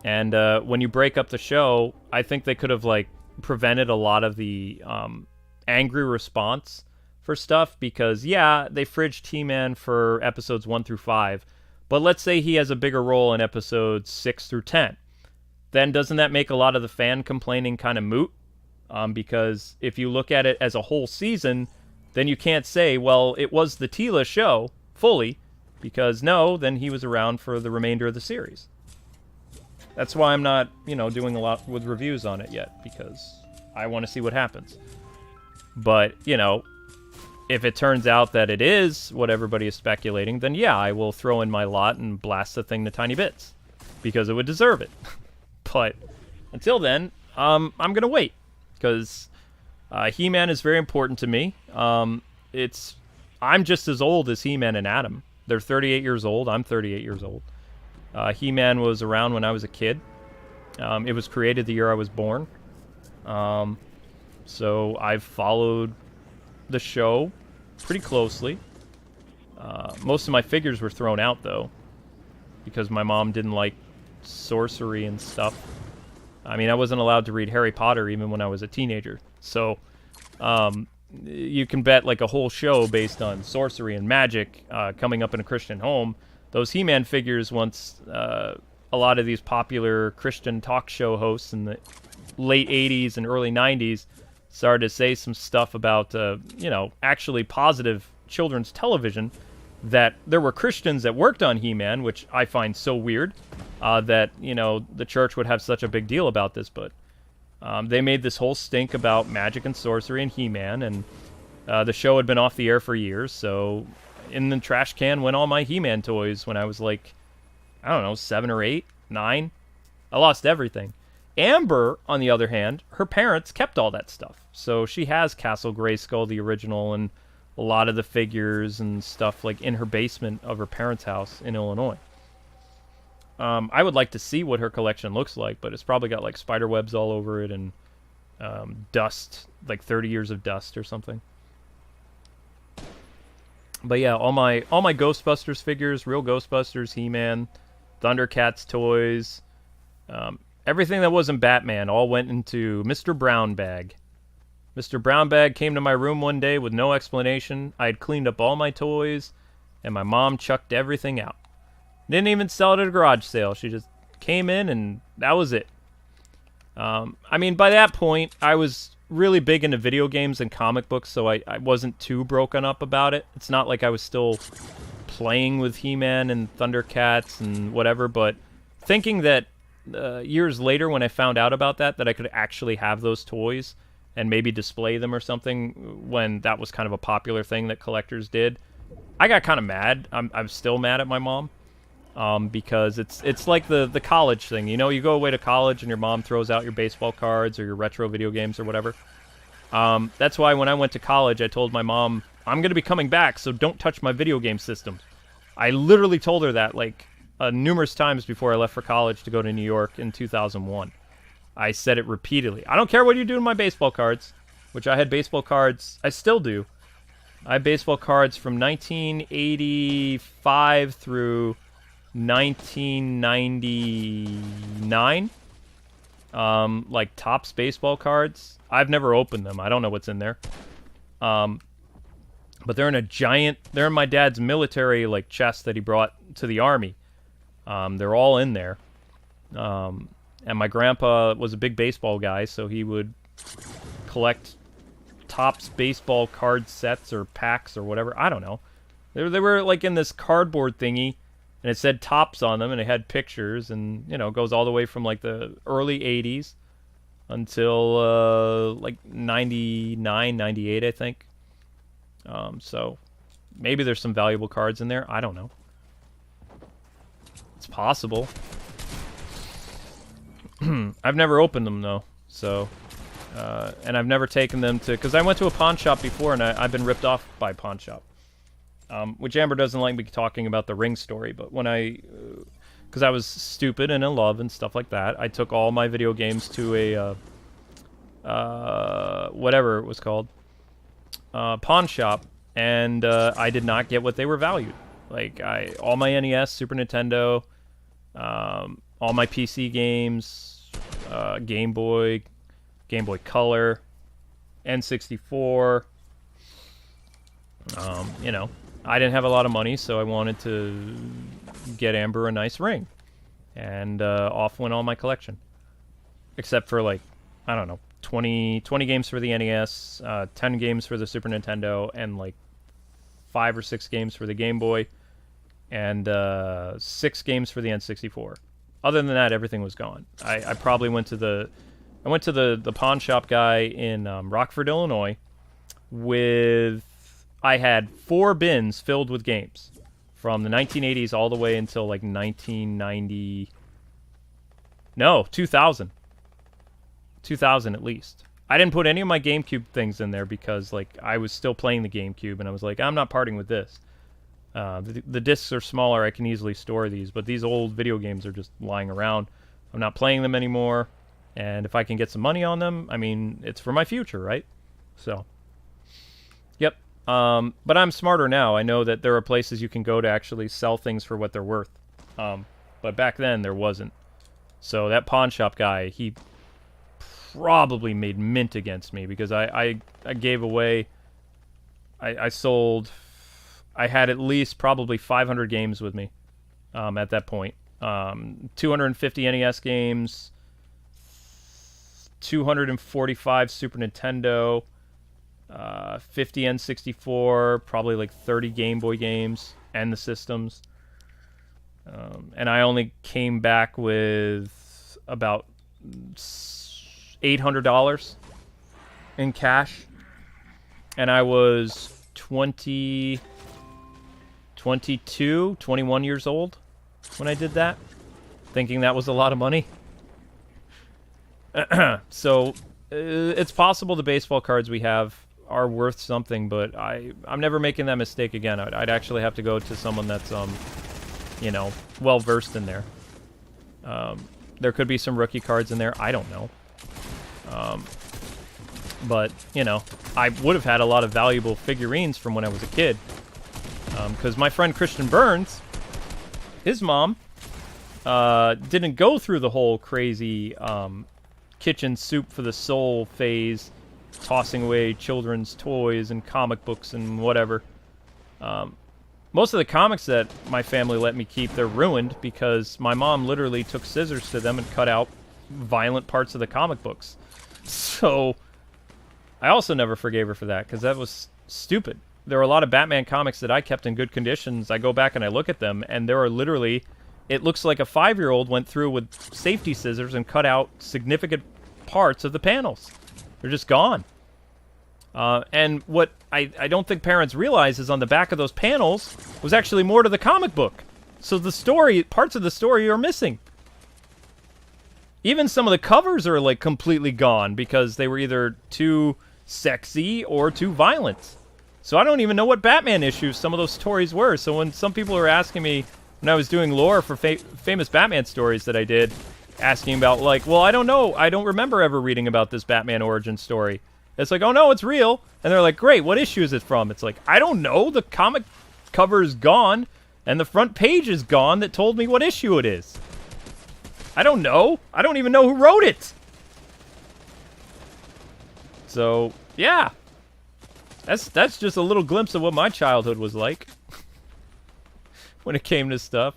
And when you break up the show, I think they could have like prevented a lot of the angry response for stuff, because yeah, they fridged He-Man for episodes 1 through 5, but let's say he has a bigger role in episodes 6 through 10. Then doesn't that make a lot of the fan complaining kind of moot? Because if you look at it as a whole season, then you can't say, well, it was the Tila show fully, because no, then he was around for the remainder of the series. That's why I'm not, doing a lot with reviews on it yet, because I want to see what happens. But, if it turns out that it is what everybody is speculating, then yeah, I will throw in my lot and blast the thing to tiny bits, because it would deserve it. But until then, I'm going to wait, because He-Man is very important to me. I'm just as old as He-Man and Adam. They're 38 years old. I'm 38 years old. He-Man was around when I was a kid. It was created the year I was born. So I've followed the show pretty closely. Most of my figures were thrown out, though, because my mom didn't like sorcery and stuff. I mean, I wasn't allowed to read Harry Potter even when I was a teenager. So you can bet like a whole show based on sorcery and magic coming up in a Christian home. Those He-Man figures, once a lot of these popular Christian talk show hosts in the late 80s and early 90s started to say some stuff about, actually positive children's television, that there were Christians that worked on He-Man, which I find so weird, that, the church would have such a big deal about this. But they made this whole stink about magic and sorcery and He-Man, and the show had been off the air for years, so in the trash can went all my He-Man toys when I was like, 7 or 8, 9. I lost everything. Amber, on the other hand, her parents kept all that stuff. So she has Castle Grayskull, the original, and a lot of the figures and stuff like in her basement of her parents' house in Illinois. I would like to see what her collection looks like, but it's probably got like spider webs all over it and dust, like 30 years of dust or something. But yeah, all my Ghostbusters figures, real Ghostbusters, He-Man, Thundercats toys, everything that wasn't Batman all went into Mr. Brown Bag. Mr. Brown Bag came to my room one day with no explanation. I had cleaned up all my toys, and my mom chucked everything out. Didn't even sell it at a garage sale. She just came in, and that was it. By that point, I was really big into video games and comic books, so I wasn't too broken up about it. It's not like I was still playing with He-Man and Thundercats and whatever, but thinking that years later when I found out about that I could actually have those toys and maybe display them or something, when that was kind of a popular thing that collectors did, I got kind of mad. I'm still mad at my mom, because it's like the college thing. You go away to college and your mom throws out your baseball cards or your retro video games or whatever. That's why when I went to college, I told my mom, I'm going to be coming back, so don't touch my video game systems. I literally told her that like numerous times before I left for college to go to New York in 2001. I said it repeatedly. I don't care what you do to my baseball cards, which I had baseball cards. I still do. I have baseball cards from 1985 through 1999. Like Topps baseball cards. I've never opened them. I don't know what's in there. But they're in a giant... They're in my dad's military, like, chest that he brought to the Army. They're all in there. And my grandpa was a big baseball guy, so he would collect Topps baseball card sets or packs or whatever. I don't know. They were like in this cardboard thingy, and it said Topps on them, and it had pictures, and you know, it goes all the way from like the early 80s until like 99, 98, I think. So maybe there's some valuable cards in there. I don't know. It's possible. I've never opened them though, so and I've never taken them to, because I went to a pawn shop before and I've been ripped off by a pawn shop, which Amber doesn't like me talking about the ring story, but when because I was stupid and in love and stuff like that, I took all my video games to a whatever it was called, pawn shop, and I did not get what they were valued. Like all my NES, Super Nintendo, all my PC games, Game Boy Color, N64. You know, I didn't have a lot of money, so I wanted to get Amber a nice ring. And off went all my collection. Except for, like, I don't know, 20 games for the NES, 10 games for the Super Nintendo, and, like, 5 or 6 games for the Game Boy, and 6 games for the N64. Other than that, everything was gone. I probably went to the pawn shop guy in Rockford, Illinois, I had 4 bins filled with games from the 1980s all the way until like 2000. 2000 at least. I didn't put any of my GameCube things in there because like I was still playing the GameCube and I was like, I'm not parting with this. The discs are smaller, I can easily store these, but these old video games are just lying around. I'm not playing them anymore, and if I can get some money on them, I mean, it's for my future, right? So, yep. But I'm smarter now. I know that there are places you can go to actually sell things for what they're worth. But back then, there wasn't. So that pawn shop guy, he probably made mint against me because I gave away... I sold... I had at least probably 500 games with me at that point. 250 NES games, 245 Super Nintendo, 50 N64, probably like 30 Game Boy games and the systems. And I only came back with about $800 in cash. And I was 21 years old when I did that, thinking that was a lot of money. So it's possible the baseball cards we have are worth something, but I'm never making that mistake again. I'd actually have to go to someone that's you know, well versed in there. There could be some rookie cards in there, I don't know. But you know, I would have had a lot of valuable figurines from when I was a kid. Because my friend Christian Burns, his mom, didn't go through the whole crazy kitchen soup for the soul phase, tossing away children's toys and comic books and whatever. Most of the comics that my family let me keep, they're ruined because my mom literally took scissors to them and cut out violent parts of the comic books. So I also never forgave her for that because that was stupid. There are a lot of Batman comics that I kept in good conditions. I go back and I look at them, and there are literally... It looks like a 5-year-old went through with safety scissors and cut out significant parts of the panels. They're just gone. And what I don't think parents realize is on the back of those panels was actually more to the comic book. So the story, parts of the story are missing. Even some of the covers are, like, completely gone because they were either too sexy or too violent. So I don't even know what Batman issues some of those stories were. So when some people are asking me, when I was doing lore for famous Batman stories that I did, asking about, like, well, I don't know. I don't remember ever reading about this Batman origin story. It's like, oh, no, it's real. And they're like, great, what issue is it from? It's like, I don't know. The comic cover is gone, and the front page is gone that told me what issue it is. I don't know. I don't even know who wrote it. So, yeah. That's just a little glimpse of what my childhood was like. When it came to stuff.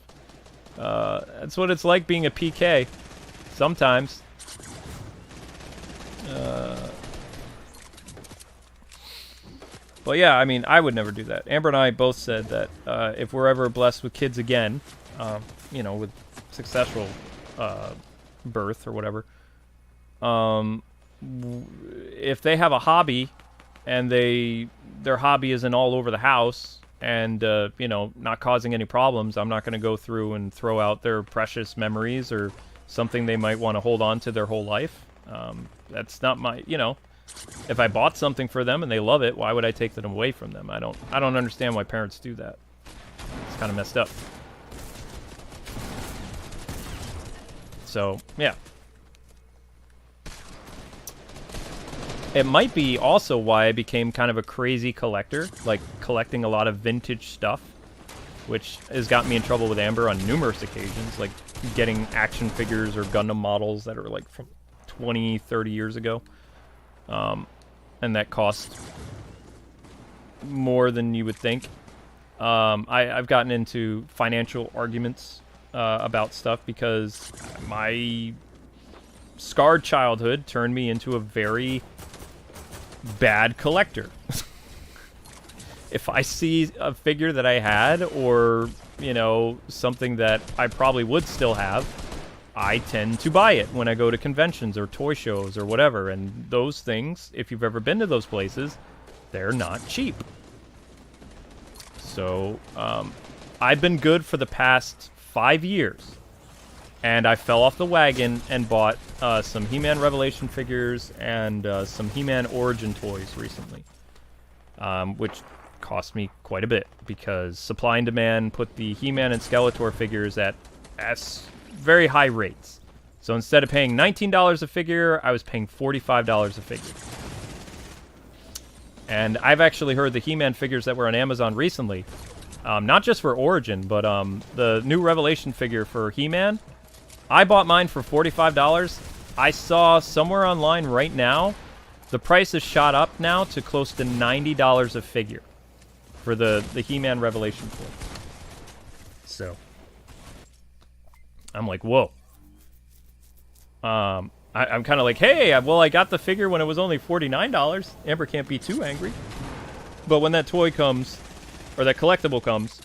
That's what it's like being a PK. Sometimes. But yeah, I mean, I would never do that. Amber and I both said that if we're ever blessed with kids again, you know, with successful birth or whatever, if they have a hobby and their hobby isn't all over the house and, you know, not causing any problems, I'm not going to go through and throw out their precious memories or something they might want to hold on to their whole life. That's not my, you know, if I bought something for them and they love it, why would I take them away from them? I don't understand why parents do that. It's kind of messed up. So, yeah. It might be also why I became kind of a crazy collector, like collecting a lot of vintage stuff, which has gotten me in trouble with Amber on numerous occasions, like getting action figures or Gundam models that are like from 20, 30 years ago. And that cost more than you would think. I've gotten into financial arguments about stuff because my scarred childhood turned me into a very bad collector. If I see a figure that I had, or, you know, something that I probably would still have, I tend to buy it when I go to conventions or toy shows or whatever. And those things, if you've ever been to those places, they're not cheap. So, I've been good for the past 5 years. And I fell off the wagon and bought some He-Man Revelation figures and some He-Man Origin toys recently. Which cost me quite a bit because supply and demand put the He-Man and Skeletor figures at very high rates. So instead of paying $19 a figure, I was paying $45 a figure. And I've actually heard the He-Man figures that were on Amazon recently, not just for Origin, but the new Revelation figure for He-Man, I bought mine for $45. I saw somewhere online right now, the price has shot up now to close to $90 a figure for the He-Man Revelation toy. So I'm like, whoa. I'm kind of like, hey, well, I got the figure when it was only $49. Amber can't be too angry. But when that toy comes, or that collectible comes,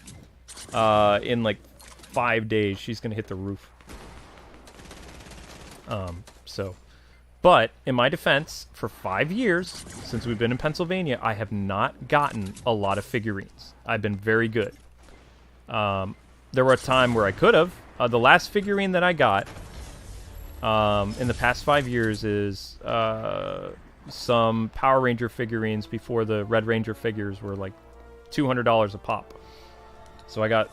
in like 5 days, she's going to hit the roof. But in my defense, for 5 years, since we've been in Pennsylvania, I have not gotten a lot of figurines. I've been very good. There were a time where I could have. The last figurine that I got in the past 5 years is some Power Ranger figurines before the Red Ranger figures were like $200 a pop. So I got,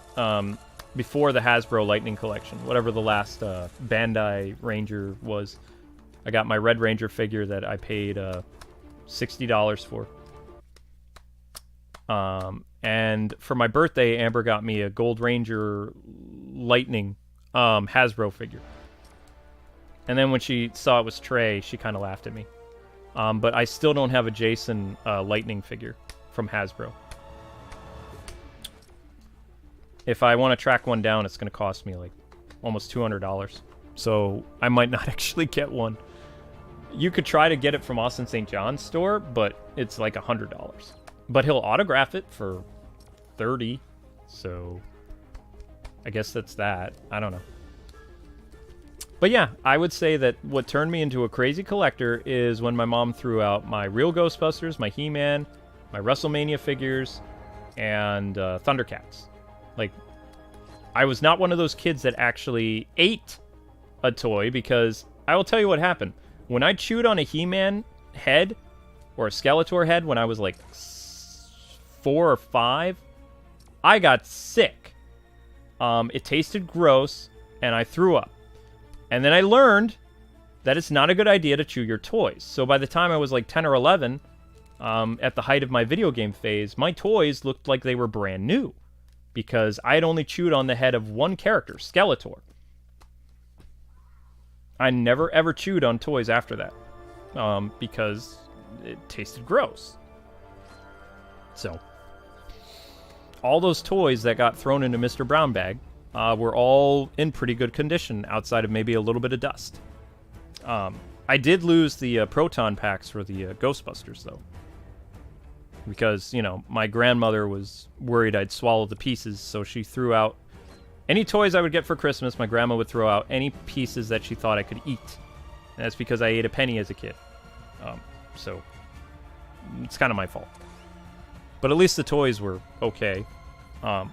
before the Hasbro Lightning Collection, whatever the last Bandai Ranger was, I got my Red Ranger figure that I paid $60 for. And for my birthday, Amber got me a Gold Ranger Lightning Hasbro figure. And then when she saw it was Trey, she kind of laughed at me. But I still don't have a Jason Lightning figure from Hasbro. If I want to track one down, it's going to cost me like almost $200. So I might not actually get one. You could try to get it from Austin St. John's store, but it's like $100. But he'll autograph it for $30. So I guess that's that. I don't know. But yeah, I would say that what turned me into a crazy collector is when my mom threw out my real Ghostbusters, my He-Man, my WrestleMania figures, and Thundercats. Like, I was not one of those kids that actually ate a toy, because I will tell you what happened. When I chewed on a He-Man head or a Skeletor head when I was like 4 or 5, I got sick. It tasted gross, and I threw up. And then I learned that it's not a good idea to chew your toys. So by the time I was like 10 or 11, at the height of my video game phase, my toys looked like they were brand new. Because I had only chewed on the head of one character, Skeletor. I never ever chewed on toys after that. Because it tasted gross. So, all those toys that got thrown into Mr. Brown Bag were all in pretty good condition, outside of maybe a little bit of dust. I did lose the proton packs for the GhostBusters, though. Because, you know, my grandmother was worried I'd swallow the pieces, so she threw out any toys I would get for Christmas. My grandma would throw out any pieces that she thought I could eat. And that's because I ate a penny as a kid. So, it's kind of my fault. But at least the toys were okay. And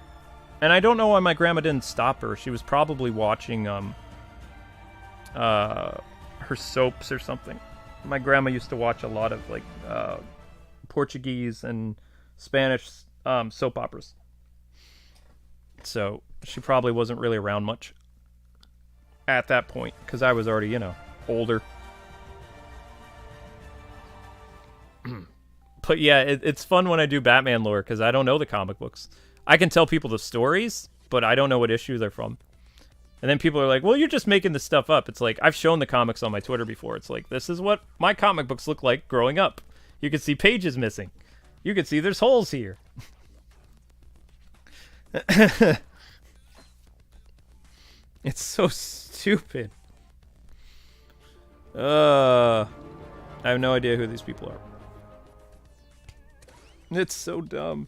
I don't know why my grandma didn't stop her. She was probably watching her soaps or something. My grandma used to watch a lot of, like, Portuguese and Spanish soap operas. So she probably wasn't really around much at that point, because I was already, you know, older. But yeah, it's fun when I do Batman lore, because I don't know the comic books. I can tell people the stories, but I don't know what issue they're from. And then people are like, well, you're just making this stuff up. It's like, I've shown the comics on my Twitter before. It's like, this is what my comic books look like growing up. You can see pages missing. You can see there's holes here. It's so stupid. I have no idea who these people are. It's so dumb.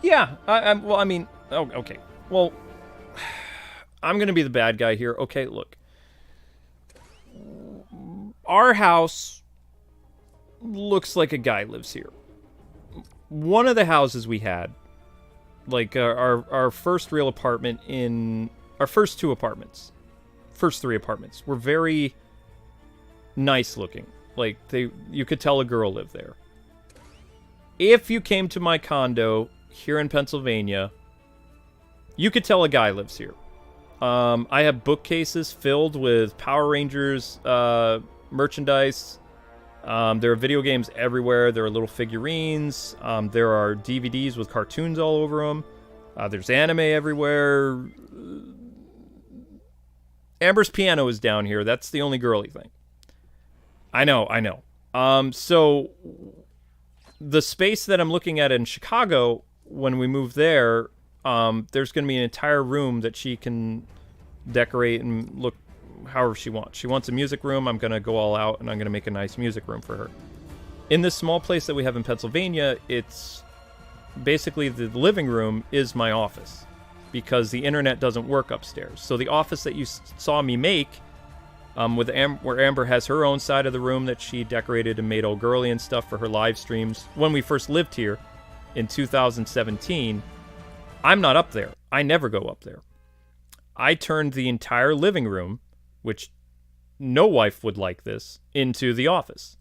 Yeah, well, I mean, oh, okay. Well, I'm going to be the bad guy here. Okay, look. Our house looks like a guy lives here. One of the houses we had, like our first real apartment in... Our first two apartments, first three apartments, were very nice looking. Like, you could tell a girl lived there. If you came to my condo here in Pennsylvania, you could tell a guy lives here. I have bookcases filled with Power Rangers merchandise. There are video games everywhere. There are little figurines. There are DVDs with cartoons all over them. There's anime everywhere. Amber's piano is down here. That's the only girly thing. I know. So the space that I'm looking at in Chicago, when we move there, there's going to be an entire room that she can decorate and look however she wants. She wants a music room. I'm going to go all out, and I'm going to make a nice music room for her. In this small place that we have in Pennsylvania, it's basically the living room is my office because the internet doesn't work upstairs. So the office that you saw me make, where Amber has her own side of the room that she decorated and made all girly and stuff for her live streams when we first lived here in 2017, I'm not up there. I never go up there. I turned the entire living room, which no wife would like this, into the office.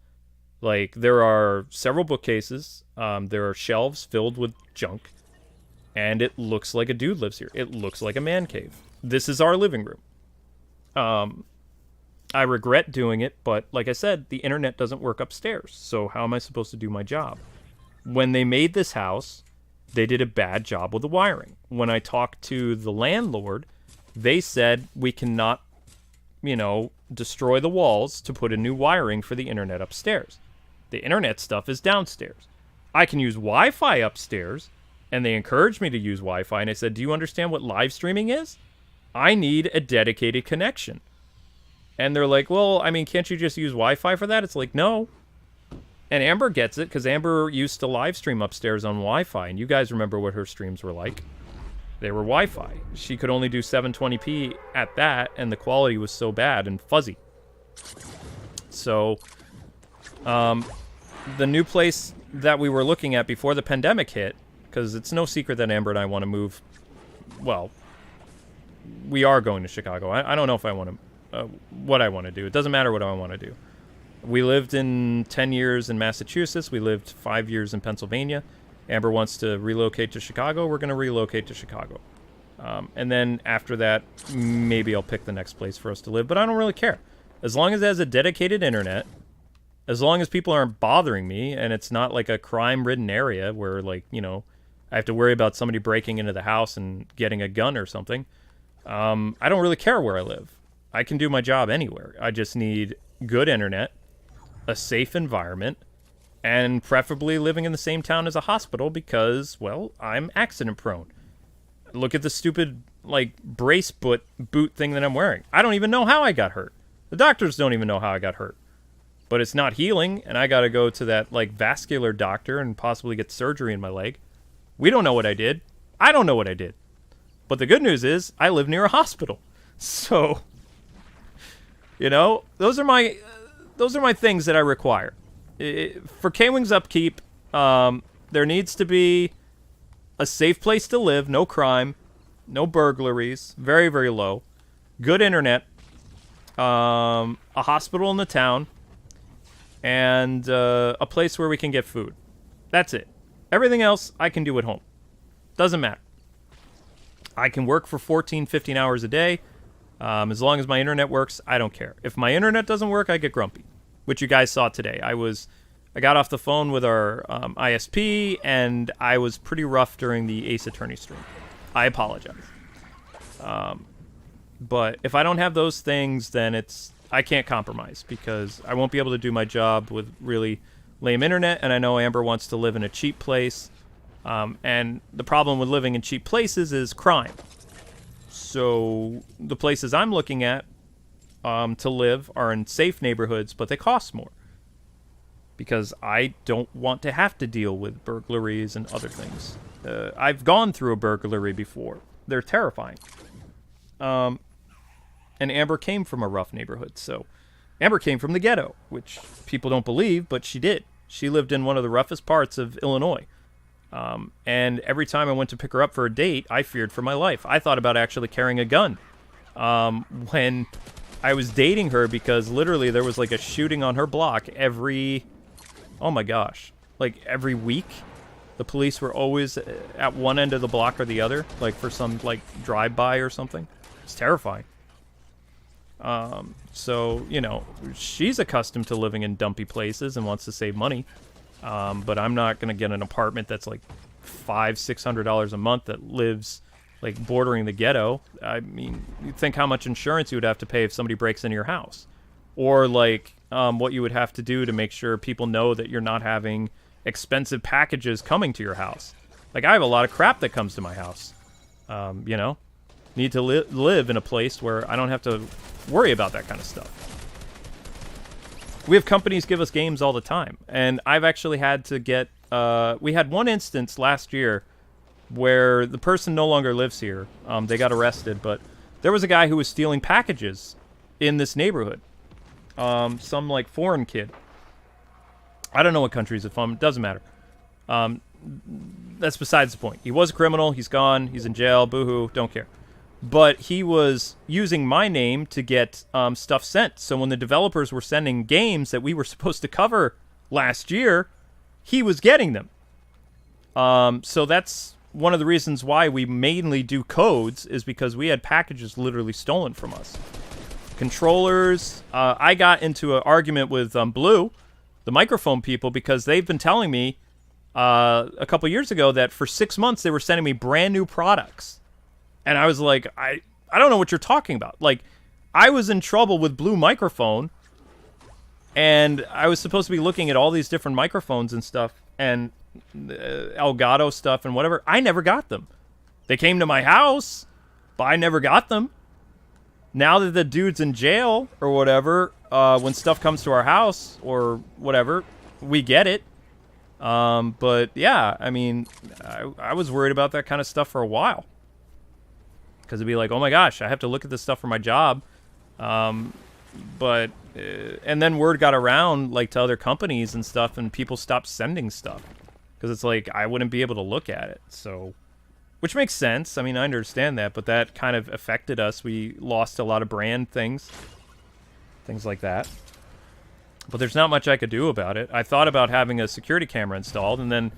Like, there are several bookcases, there are shelves filled with junk, and it looks like a dude lives here. It looks like a man cave. This is our living room. I regret doing it, but like I said, the internet doesn't work upstairs, so how am I supposed to do my job? When they made this house, they did a bad job with the wiring. When I talked to the landlord, they said we cannot, destroy the walls to put in new wiring for the internet upstairs. The internet stuff is downstairs. I can use Wi-Fi upstairs, and they encouraged me to use Wi-Fi, and I said, do you understand what live streaming is? I need a dedicated connection. And they're like, well, I mean, can't you just use Wi-Fi for that? It's like, no. And Amber gets it, because Amber used to live stream upstairs on Wi-Fi, and you guys remember what her streams were like. They were Wi-Fi. She could only do 720p at that, and the quality was so bad and fuzzy. So, the new place that we were looking at before the pandemic hit, because it's no secret that Amber and I want to move, well, we are going to Chicago. I don't know if I want to, what I want to do. It doesn't matter what I want to do. We lived in 10 years in Massachusetts. We lived 5 years in Pennsylvania. Amber wants to relocate to Chicago. We're going to relocate to Chicago. And then after that, maybe I'll pick the next place for us to live. But I don't really care. As long as it has a dedicated internet, as long as people aren't bothering me, and it's not like a crime-ridden area where, like, you know, I have to worry about somebody breaking into the house and getting a gun or something, I don't really care where I live. I can do my job anywhere. I just need good internet, a safe environment, and preferably living in the same town as a hospital because, well, I'm accident-prone. Look at the stupid, like, brace boot thing that I'm wearing. I don't even know how I got hurt. The doctors don't even know how I got hurt. But it's not healing, and I gotta go to that, like, vascular doctor and possibly get surgery in my leg. We don't know what I did. I don't know what I did. But the good news is, I live near a hospital. So, you know, those are my things that I require. For K-Wing's upkeep, there needs to be a safe place to live, no crime, no burglaries, very, very low, good internet, a hospital in the town, and a place where we can get food. That's it. Everything else I can do at home. Doesn't matter. I can work for 14, 15 hours a day. As long as my internet works, I don't care. If my internet doesn't work, I get grumpy, which you guys saw today. I got off the phone with our ISP, and I was pretty rough during the Ace Attorney stream. I apologize. But if I don't have those things, then I can't compromise because I won't be able to do my job with really lame internet, and I know Amber wants to live in a cheap place. And the problem with living in cheap places is crime. So the places I'm looking at to live are in safe neighborhoods, but they cost more. Because I don't want to have to deal with burglaries and other things. I've gone through a burglary before. They're terrifying. And Amber came from a rough neighborhood, so... Amber came from the ghetto, which people don't believe, but she did. She lived in one of the roughest parts of Illinois. And every time I went to pick her up for a date, I feared for my life. I thought about actually carrying a gun when I was dating her because literally there was like a shooting on her block every... Oh my gosh. Like every week, the police were always at one end of the block or the other, like for some like drive-by or something. It's terrifying. So, you know, she's accustomed to living in dumpy places and wants to save money. But I'm not going to get an apartment that's like $500-600 a month that lives like bordering the ghetto. I mean, you think how much insurance you would have to pay if somebody breaks into your house, or like what you would have to do to make sure people know that you're not having expensive packages coming to your house. Like I have a lot of crap that comes to my house. You know, need to live in a place where I don't have to worry about that kind of stuff. We have companies give us games all the time, and I've actually had to get... we had one instance last year where the person no longer lives here. They got arrested, but there was a guy who was stealing packages in this neighborhood. Some, like, foreign kid. I don't know what country he's from. It doesn't matter. That's besides the point. He was a criminal. He's gone. He's in jail. Boo-hoo. Don't care. But he was using my name to get stuff sent. So when the developers were sending games that we were supposed to cover last year, he was getting them. So that's one of the reasons why we mainly do codes, is because we had packages literally stolen from us. Controllers. I got into an argument with Blue, the microphone people, because they've been telling me a couple years ago that for 6 months they were sending me brand new products. And I was like, I don't know what you're talking about. Like, I was in trouble with Blue Microphone, and I was supposed to be looking at all these different microphones and stuff, and Elgato stuff and whatever. I never got them. They came to my house, but I never got them. Now that the dude's in jail or whatever, when stuff comes to our house or whatever, we get it. But yeah, I mean, I was worried about that kind of stuff for a while. Because it'd be like, oh my gosh, I have to look at this stuff for my job. And then word got around, like, to other companies and stuff, and people stopped sending stuff. Because it's like, I wouldn't be able to look at it. So, which makes sense. I mean, I understand that, but that kind of affected us. We lost a lot of brand things. Things like that. But there's not much I could do about it. I thought about having a security camera installed, and then,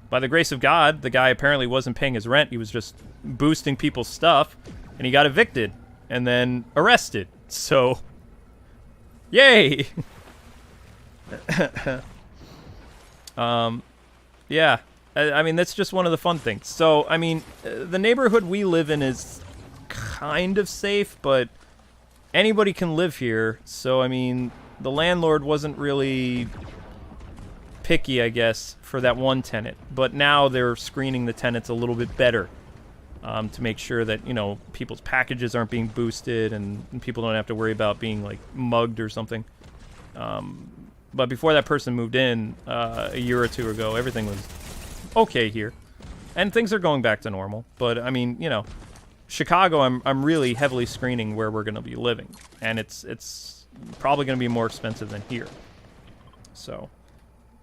by the grace of God, the guy apparently wasn't paying his rent. He was just boosting people's stuff, and he got evicted, and then arrested. So, yay! Yeah. I mean, that's just one of the fun things. So, I mean, the neighborhood we live in is kind of safe, but anybody can live here. So, I mean, the landlord wasn't really picky, I guess, for that one tenant. But now they're screening the tenants a little bit better to make sure that, you know, people's packages aren't being boosted and people don't have to worry about being, like, mugged or something. But before that person moved in a year or two ago, everything was okay here. And things are going back to normal. But, I mean, you know, Chicago, I'm really heavily screening where we're going to be living. And it's probably going to be more expensive than here. So,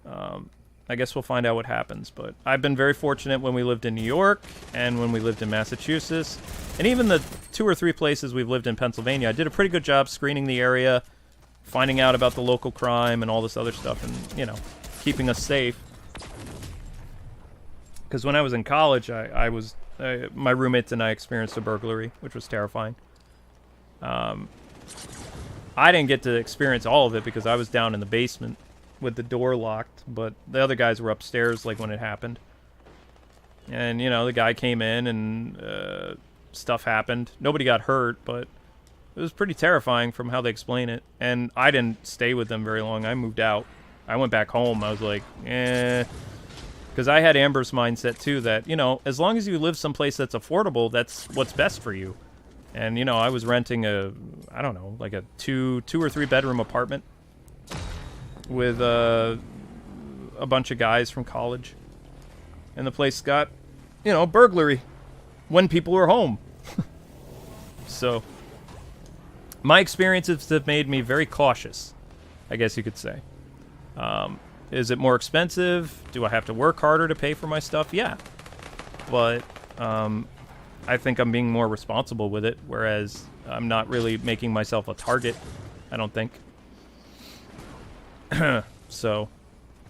I guess we'll find out what happens. But I've been very fortunate when we lived in New York and when we lived in Massachusetts. And even the 2 or 3 places we've lived in Pennsylvania, I did a pretty good job screening the area, finding out about the local crime and all this other stuff, and, you know, keeping us safe. Because when I was in college, my roommates and I experienced a burglary, which was terrifying. I didn't get to experience all of it because I was down in the basement with the door locked, but the other guys were upstairs, like, when it happened. And, you know, the guy came in and stuff happened. Nobody got hurt, but it was pretty terrifying from how they explain it. And I didn't stay with them very long. I moved out. I went back home. I was like, because I had Amber's mindset, too, that, you know, as long as you live someplace that's affordable, that's what's best for you. And, you know, I was renting I don't know, like a 2 or 3 bedroom apartment with a bunch of guys from college. And the place got, you know, burglary when people were home. So, my experiences have made me very cautious, I guess you could say. Is it more expensive? Do I have to work harder to pay for my stuff? Yeah. But I think I'm being more responsible with it, whereas I'm not really making myself a target, I don't think. So,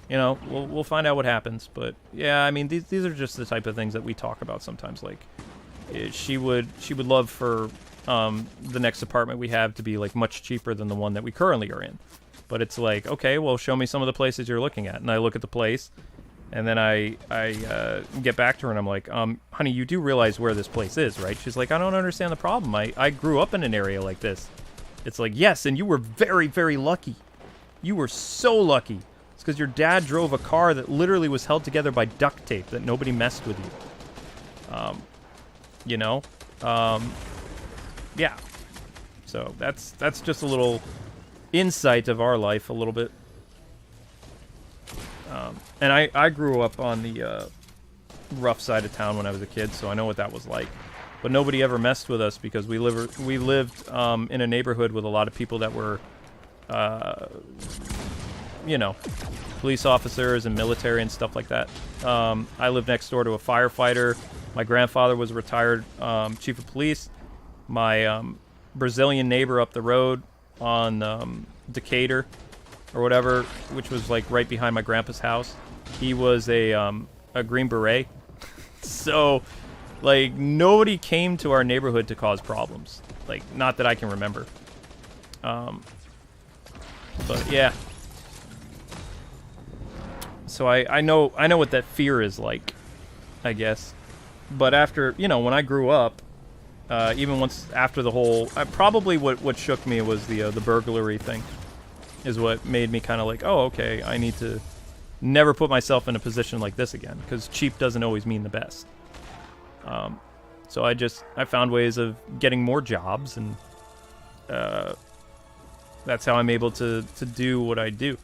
you know, we'll find out what happens. But, yeah, I mean, these are just the type of things that we talk about sometimes. Like, she would love for the next apartment we have to be, like, much cheaper than the one that we currently are in. But it's like, okay, well, show me some of the places you're looking at. And I look at the place, and then I get back to her, and I'm like, honey, you do realize where this place is, right? She's like, I don't understand the problem. I grew up in an area like this. It's like, yes, and you were very, very lucky. You were so lucky. It's because your dad drove a car that literally was held together by duct tape, that nobody messed with you. You know? Yeah. So that's just a little insight of our life a little bit. And I grew up on the rough side of town when I was a kid, so I know what that was like. But nobody ever messed with us because we lived in a neighborhood with a lot of people that were, you know, police officers and military and stuff like that. I lived next door to a firefighter. My grandfather was a retired chief of police. My Brazilian neighbor up the road on Decatur or whatever, which was like right behind my grandpa's house, he was a Green Beret. So, like, nobody came to our neighborhood to cause problems. Like, not that I can remember. But yeah. So I know what that fear is like, I guess. But after, you know, when I grew up, even once after the whole, probably what shook me was the burglary thing, is what made me kind of like, oh, okay, I need to never put myself in a position like this again, because cheap doesn't always mean the best. So I found ways of getting more jobs, and that's how I'm able to do what I do.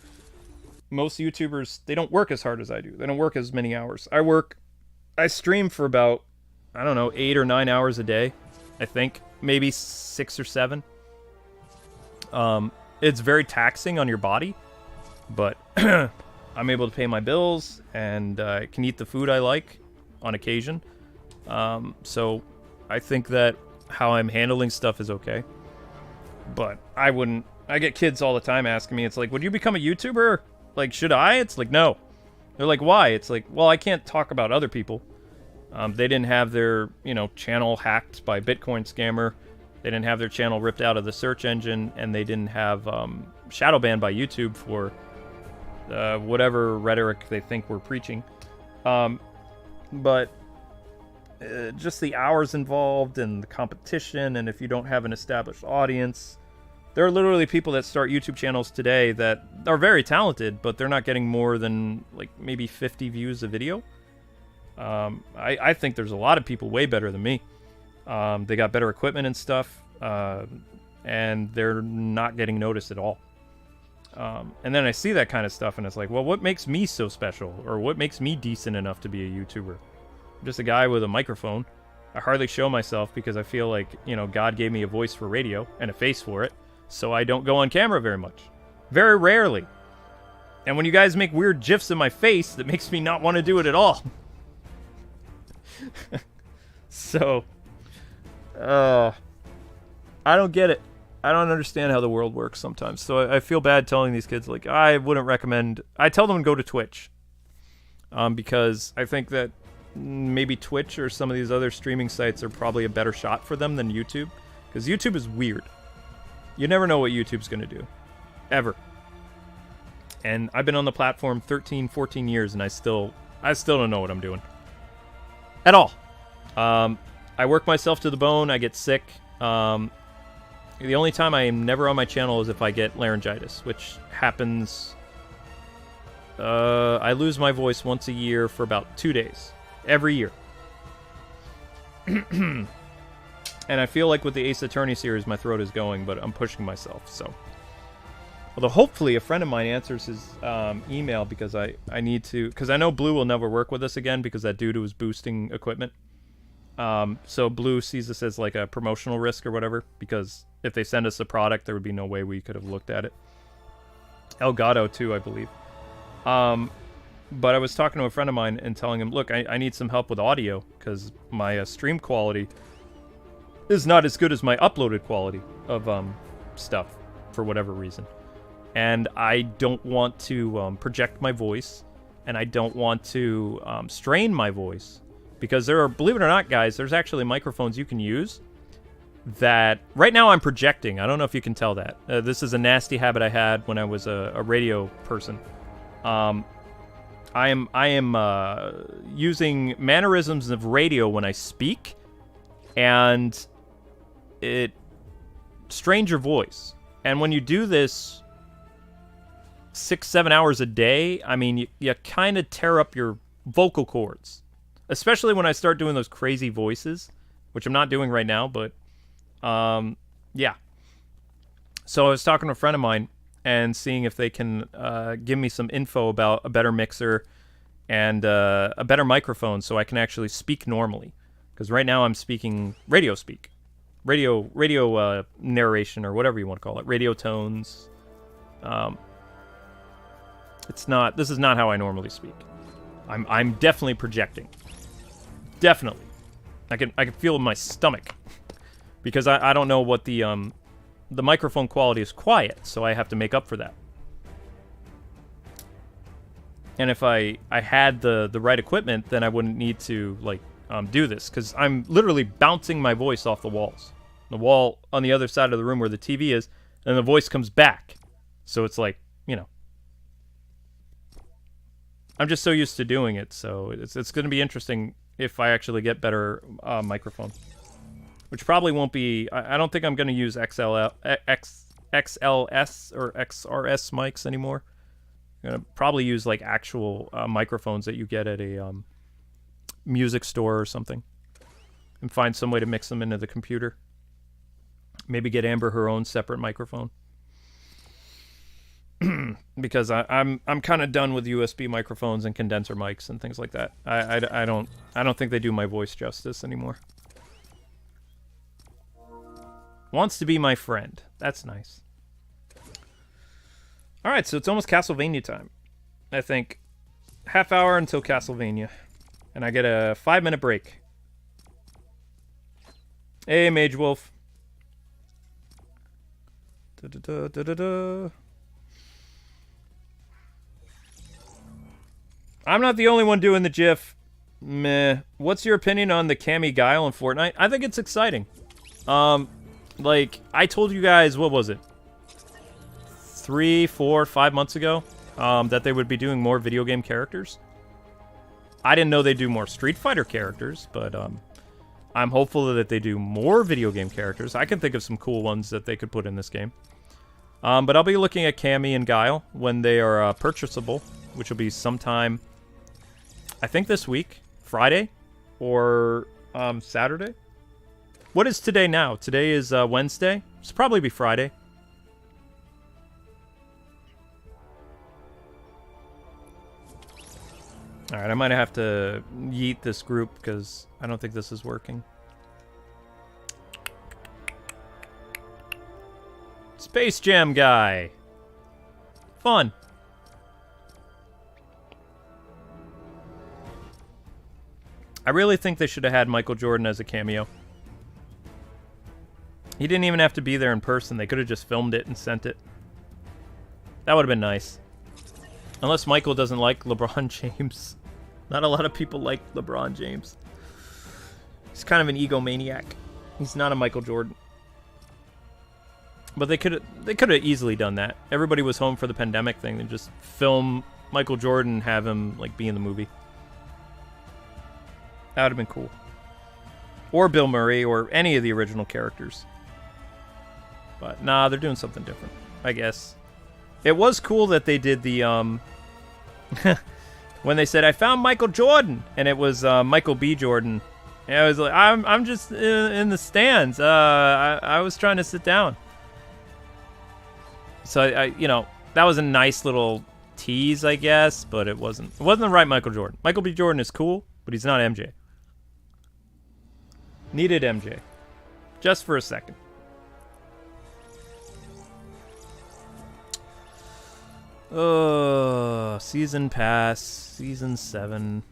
Most YouTubers, they don't work as hard as I do. They don't work as many hours. I stream for about, I don't know, 8 or 9 hours a day, I think. Maybe 6 or 7. It's very taxing on your body, but I'm able to pay my bills, and I can eat the food I like on occasion. So I think that how I'm handling stuff is okay. But I wouldn't I get kids all the time asking me, it's like, would you become a YouTuber? Like, should I? It's like, no. They're like, why? It's like, well, I can't talk about other people. They didn't have their, channel hacked by Bitcoin scammer. They didn't have their channel ripped out of the search engine, and they didn't have shadow banned by YouTube for whatever rhetoric they think we're preaching. But just the hours involved and the competition, and if you don't have an established audience, there are literally people that start YouTube channels today that are very talented, but they're not getting more than like maybe 50 views a video. I think there's a lot of people way better than me. They got better equipment and stuff, and they're not getting noticed at all. And then I see that kind of stuff, and it's like, well, what makes me so special? Or what makes me decent enough to be a YouTuber? I'm just a guy with a microphone. I hardly show myself because I feel like, God gave me a voice for radio and a face for it, so I don't go on camera very much. Very rarely. And when you guys make weird gifs in my face, that makes me not want to do it at all. So, I don't get it. I don't understand how the world works sometimes. So I feel bad telling these kids, like, I wouldn't recommend... I tell them to go to Twitch. Because I think that maybe Twitch or some of these other streaming sites are probably a better shot for them than YouTube. Because YouTube is weird. You never know what YouTube's going to do. Ever. And I've been on the platform 13, 14 years, and I still don't know what I'm doing. At all. I work myself to the bone. I get sick. The only time I am never on my channel is if I get laryngitis, which happens... I lose my voice once a year for about 2 days. Every year. And I feel like with the Ace Attorney series, my throat is going, but I'm pushing myself, so... Although hopefully a friend of mine answers his email, because I need to... Because I know Blue will never work with us again, because that dude was boosting equipment. So Blue sees this as like a promotional risk or whatever, because if they send us a product, there would be no way we could have looked at it. Elgato too, I believe. But I was talking to a friend of mine and telling him, look, I need some help with audio, because my stream quality is not as good as my uploaded quality of stuff, for whatever reason. And I don't want to project my voice, and I don't want to strain my voice. Because there are, believe it or not, guys, there's actually microphones you can use that... Right now I'm projecting. I don't know if you can tell that. This is a nasty habit I had when I was a radio person. I am using mannerisms of radio when I speak, and it strains your voice. And when you do this 6-7 hours a day, I mean, you kind of tear up your vocal cords. Especially when I start doing those crazy voices, which I'm not doing right now, but, yeah. So I was talking to a friend of mine and seeing if they can give me some info about a better mixer and a better microphone so I can actually speak normally. Because right now I'm speaking radio speak. Radio narration, or whatever you want to call it. Radio tones. This is not how I normally speak. I'm definitely projecting. Definitely. I can feel it in my stomach. Because I don't know what the microphone quality is quiet, so I have to make up for that. And if I had the right equipment, then I wouldn't need to like do this, because I'm literally bouncing my voice off the walls. The wall on the other side of the room where the TV is, and the voice comes back. So it's like, I'm just so used to doing it, so it's going to be interesting if I actually get better microphone. Which probably won't be... I don't think I'm going to use XLS or XRS mics anymore. I'm going to probably use like actual microphones that you get at a music store or something. And find some way to mix them into the computer. Maybe get Amber her own separate microphone. Because I'm kind of done with USB microphones and condenser mics and things like that. I don't think they do my voice justice anymore. Wants to be my friend. That's nice. Alright, so it's almost Castlevania time. I think half hour until Castlevania. And I get a 5-minute break. Hey, Mage Wolf. I'm not the only one doing the GIF. Meh. What's your opinion on the Cammy Guile in Fortnite? I think it's exciting. Like, I told you guys, what was it? 3, 4, 5 months ago, that they would be doing more video game characters. I didn't know they'd do more Street Fighter characters, but, I'm hopeful that they do more video game characters. I can think of some cool ones that they could put in this game. But I'll be looking at Cammy and Guile when they are, purchasable, which will be sometime, I think this week. Friday or Saturday. What is today now? Today is Wednesday. It's probably be Friday. All right, I might have to yeet this group because I don't think this is working. Space Jam guy. Fun. I really think they should have had Michael Jordan as a cameo. He didn't even have to be there in person. They could have just filmed it and sent it. That would have been nice. Unless Michael doesn't like LeBron James. Not a lot of people like LeBron James. He's kind of an egomaniac. He's not a Michael Jordan. But they could have easily done that. Everybody was home for the pandemic thing. They just film Michael Jordan and have him like be in the movie. That would have been cool. Or Bill Murray, or any of the original characters. But, nah, they're doing something different, I guess. It was cool that they did the, when they said, I found Michael Jordan, and it was, Michael B. Jordan. And I was like, I'm just in the stands. I was trying to sit down. So, I you know, that was a nice little tease, I guess, but it wasn't the right Michael Jordan. Michael B. Jordan is cool, but he's not MJ. Needed MJ. Just for a second. Season pass. Season 7.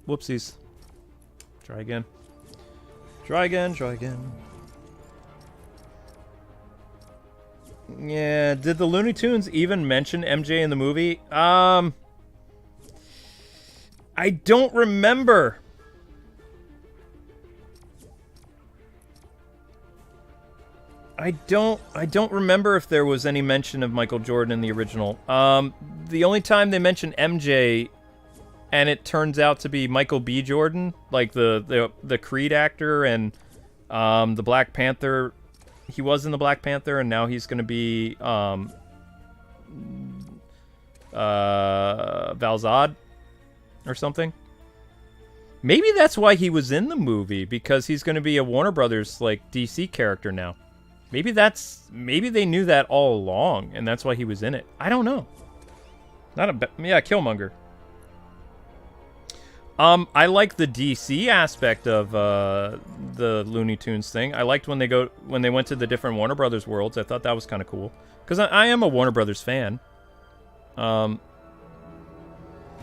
Whoopsies. Try again. Try again, try again. Yeah, did the Looney Tunes even mention MJ in the movie? I don't remember. I don't remember if there was any mention of Michael Jordan in the original. The only time they mention MJ, and it turns out to be Michael B. Jordan, like the Creed actor and the Black Panther. He was in the Black Panther, and now he's going to be Valzad or something. Maybe that's why he was in the movie, because he's going to be a Warner Brothers like DC character now. Maybe they knew that all along, and that's why he was in it. I don't know. Yeah, Killmonger. I like the DC aspect of the Looney Tunes thing. I liked when they went to the different Warner Brothers worlds. I thought that was kind of cool, because I am a Warner Brothers fan. I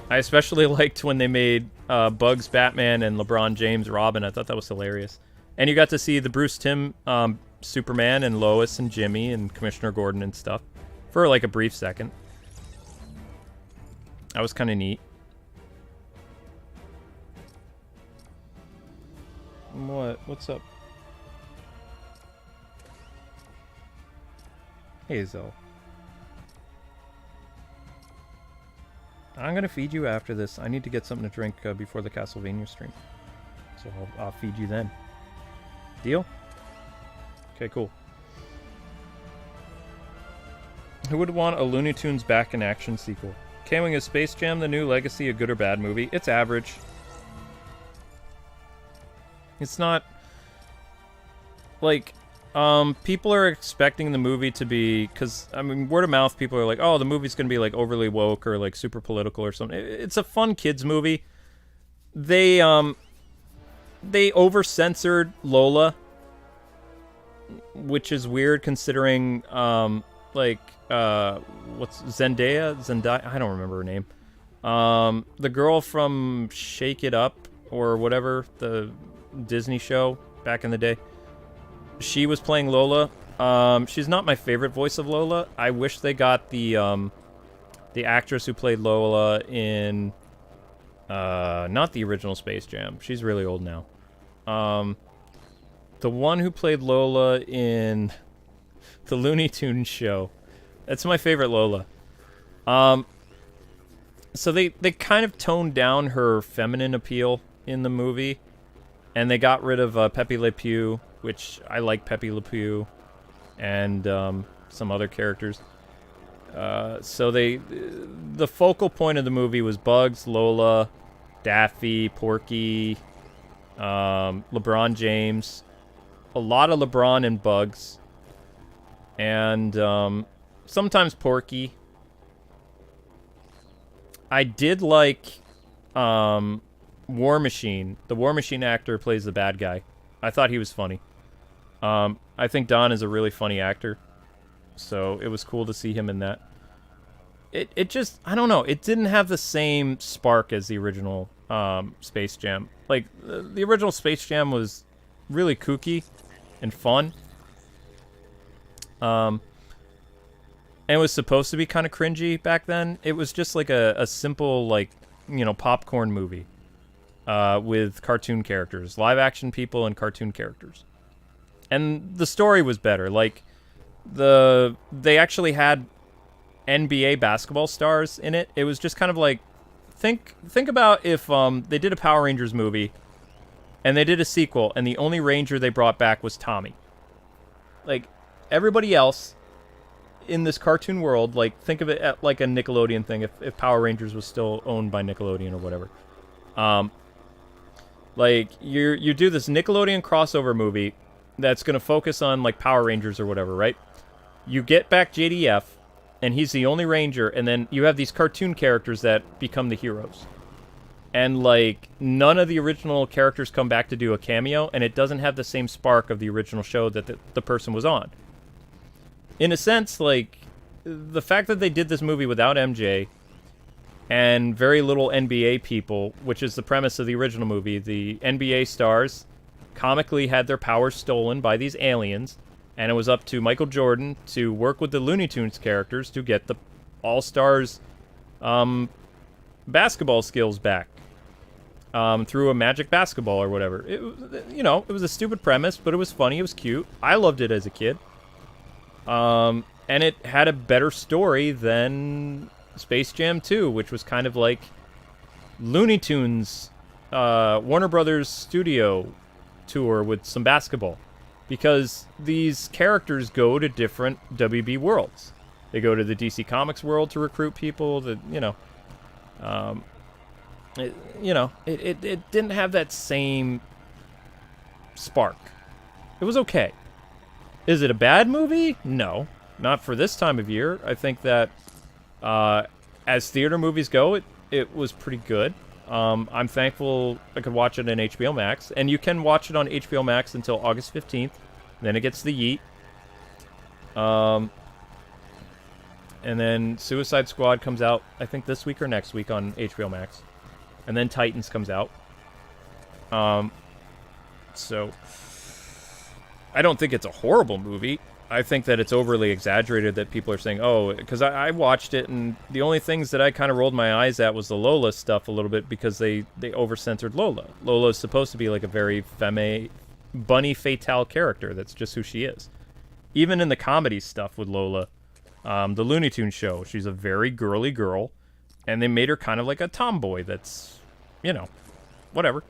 especially liked when they made Bugs Batman and LeBron James Robin. I thought that was hilarious. And you got to see the Bruce Timm Superman and Lois and Jimmy and Commissioner Gordon and stuff for like a brief second. That was kind of neat. What's up? Hazel. I'm gonna feed you after this. I need to get something to drink before the Castlevania stream. So I'll feed you then. Deal? Okay, cool. Who would want a Looney Tunes back in action sequel? Cameoing as Space Jam, The New Legacy, a good or bad movie? It's average. It's not... Like, people are expecting the movie to be... Because, I mean, word of mouth, people are like, oh, the movie's going to be, like, overly woke or, like, super political or something. It's a fun kids movie. They over-censored Lola, which is weird considering, what's Zendaya? I don't remember her name. The girl from Shake It Up, or whatever, the Disney show back in the day. She was playing Lola, She's not my favorite voice of Lola. I wish they got the actress who played Lola in not the original Space Jam. She's really old now. The one who played Lola in the Looney Tunes show. That's my favorite Lola. So they kind of toned down her feminine appeal in the movie, and they got rid of Pepe Le Pew, which I like Pepe Le Pew, and some other characters. So the focal point of the movie was Bugs, Lola, Daffy, Porky, LeBron James, a lot of LeBron and Bugs, and sometimes Porky. I did like War Machine. The War Machine actor plays the bad guy. I thought he was funny. I think Don is a really funny actor, so it was cool to see him in that. It just, I don't know, it didn't have the same spark as the original Space Jam. Like, the original Space Jam was really kooky and fun. And it was supposed to be kind of cringy back then. It was just like a simple, like, you know, popcorn movie with cartoon characters, live action people and cartoon characters. And the story was better. Like, they actually had NBA basketball stars in it. It was just kind of like, think about if they did a Power Rangers movie and they did a sequel and the only Ranger they brought back was Tommy. Like, everybody else in this cartoon world, like, think of it like a Nickelodeon thing, if Power Rangers was still owned by Nickelodeon or whatever. Like, you do this Nickelodeon crossover movie that's going to focus on, like, Power Rangers or whatever, right? You get back JDF, and he's the only Ranger, and then you have these cartoon characters that become the heroes. And, like, none of the original characters come back to do a cameo, and it doesn't have the same spark of the original show that the person was on. In a sense, like, the fact that they did this movie without MJ and very little NBA people, which is the premise of the original movie, the NBA stars comically had their powers stolen by these aliens, and it was up to Michael Jordan to work with the Looney Tunes characters to get the All-Stars basketball skills back through a magic basketball or whatever. It was a stupid premise, but it was funny, it was cute. I loved it as a kid. And it had a better story than Space Jam 2, which was kind of like Looney Tunes, Warner Brothers studio tour with some basketball. Because these characters go to different WB worlds. They go to the DC Comics world to recruit people. It didn't have that same spark. It was okay. Is it a bad movie? No, not for this time of year. I think that as theater movies go, it was pretty good. I'm thankful I could watch it on HBO Max, and you can watch it on HBO Max until August 15th. Then it gets the yeet. And then Suicide Squad comes out, I think this week or next week on HBO Max. And then Titans comes out. So I don't think it's a horrible movie. I think that it's overly exaggerated that people are saying, oh, because I watched it, and the only things that I kind of rolled my eyes at was the Lola stuff a little bit, because they over-censored Lola. Lola is supposed to be like a very bunny fatale character. That's just who she is. Even in the comedy stuff with Lola, the Looney Tunes show, she's a very girly girl, and they made her kind of like a tomboy that's, whatever.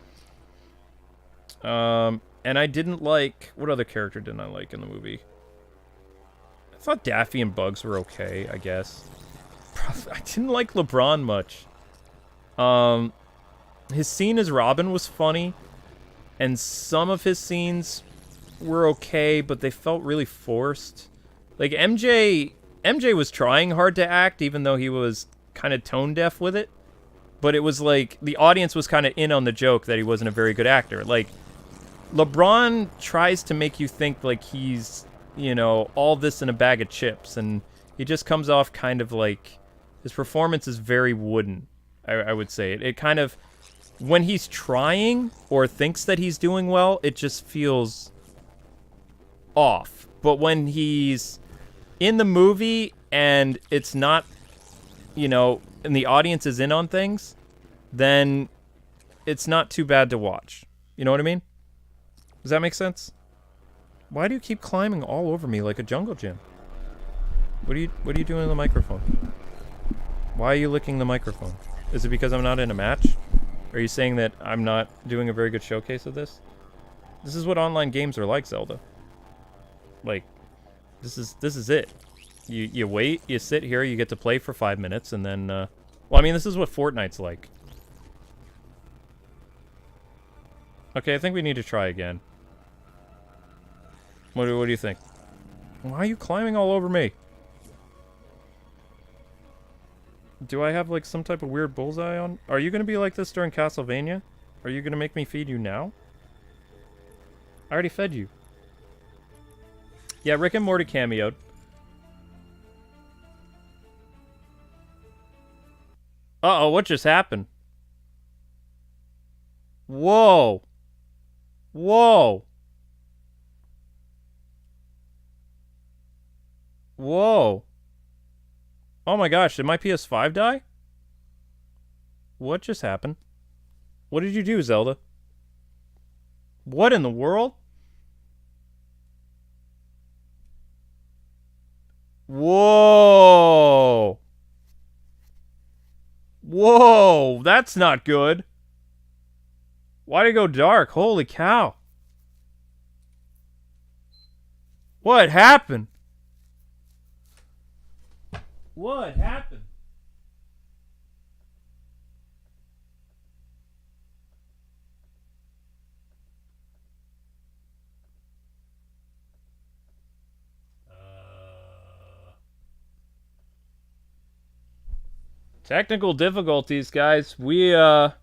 And I didn't like... What other character didn't I like in the movie? I thought Daffy and Bugs were okay, I guess. I didn't like LeBron much. His scene as Robin was funny, and some of his scenes were okay, but they felt really forced. Like, MJ was trying hard to act, even though he was kind of tone deaf with it. But it was like, the audience was kind of in on the joke that he wasn't a very good actor. Like, LeBron tries to make you think like he's, all this in a bag of chips, and he just comes off kind of like, his performance is very wooden, I would say. It kind of, when he's trying or thinks that he's doing well, it just feels off. But when he's in the movie and it's not, you know, and the audience is in on things, then it's not too bad to watch. You know what I mean? Does that make sense? Why do you keep climbing all over me like a jungle gym? What are you doing in the microphone? Why are you licking the microphone? Is it because I'm not in a match? Are you saying that I'm not doing a very good showcase of this? This is what online games are like, Zelda. Like, this is it. You wait, you sit here, you get to play for 5 minutes, and then, well, I mean, this is what Fortnite's like. Okay, I think we need to try again. What do you think? Why are you climbing all over me? Do I have, like, some type of weird bullseye on? Are you gonna be like this during Castlevania? Are you gonna make me feed you now? I already fed you. Yeah, Rick and Morty cameoed. Uh-oh, what just happened? Whoa. Whoa. Whoa. Oh my gosh, did my PS5 die? What just happened? What did you do, Zelda? What in the world? Whoa. Whoa, that's not good. Why'd it go dark? Holy cow. What happened? What happened? Technical difficulties, guys. Whoa.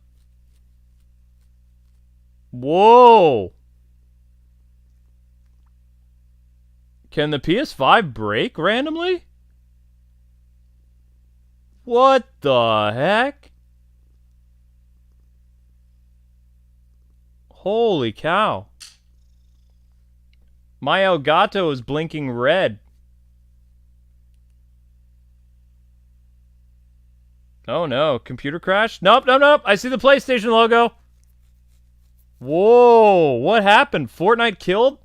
Can the PS5 break randomly? What the heck? Holy cow. My Elgato is blinking red. Oh no, computer crash? Nope, nope, nope. I see the PlayStation logo. Whoa, what happened? Fortnite killed?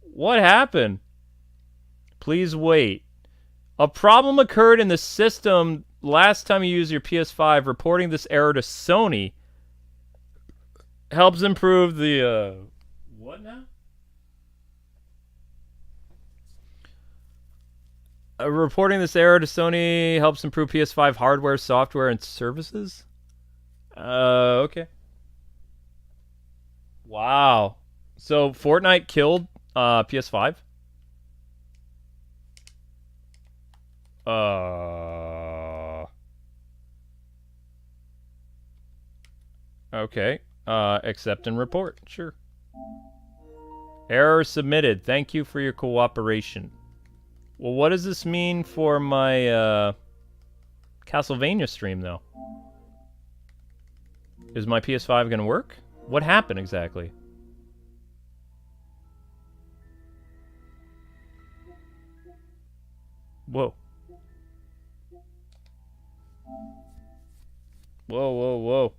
What happened? Please wait. A problem occurred in the system last time you used your PS5. Reporting this error to Sony helps improve the, what now? Reporting this error to Sony helps improve PS5 hardware, software, and services? Okay. Wow. So, Fortnite killed, PS5? Okay. Accept and report. Sure. Error submitted. Thank you for your cooperation. Well, what does this mean for my, Castlevania stream, though? Is my PS5 gonna work? What happened exactly? Whoa. Whoa, whoa, whoa.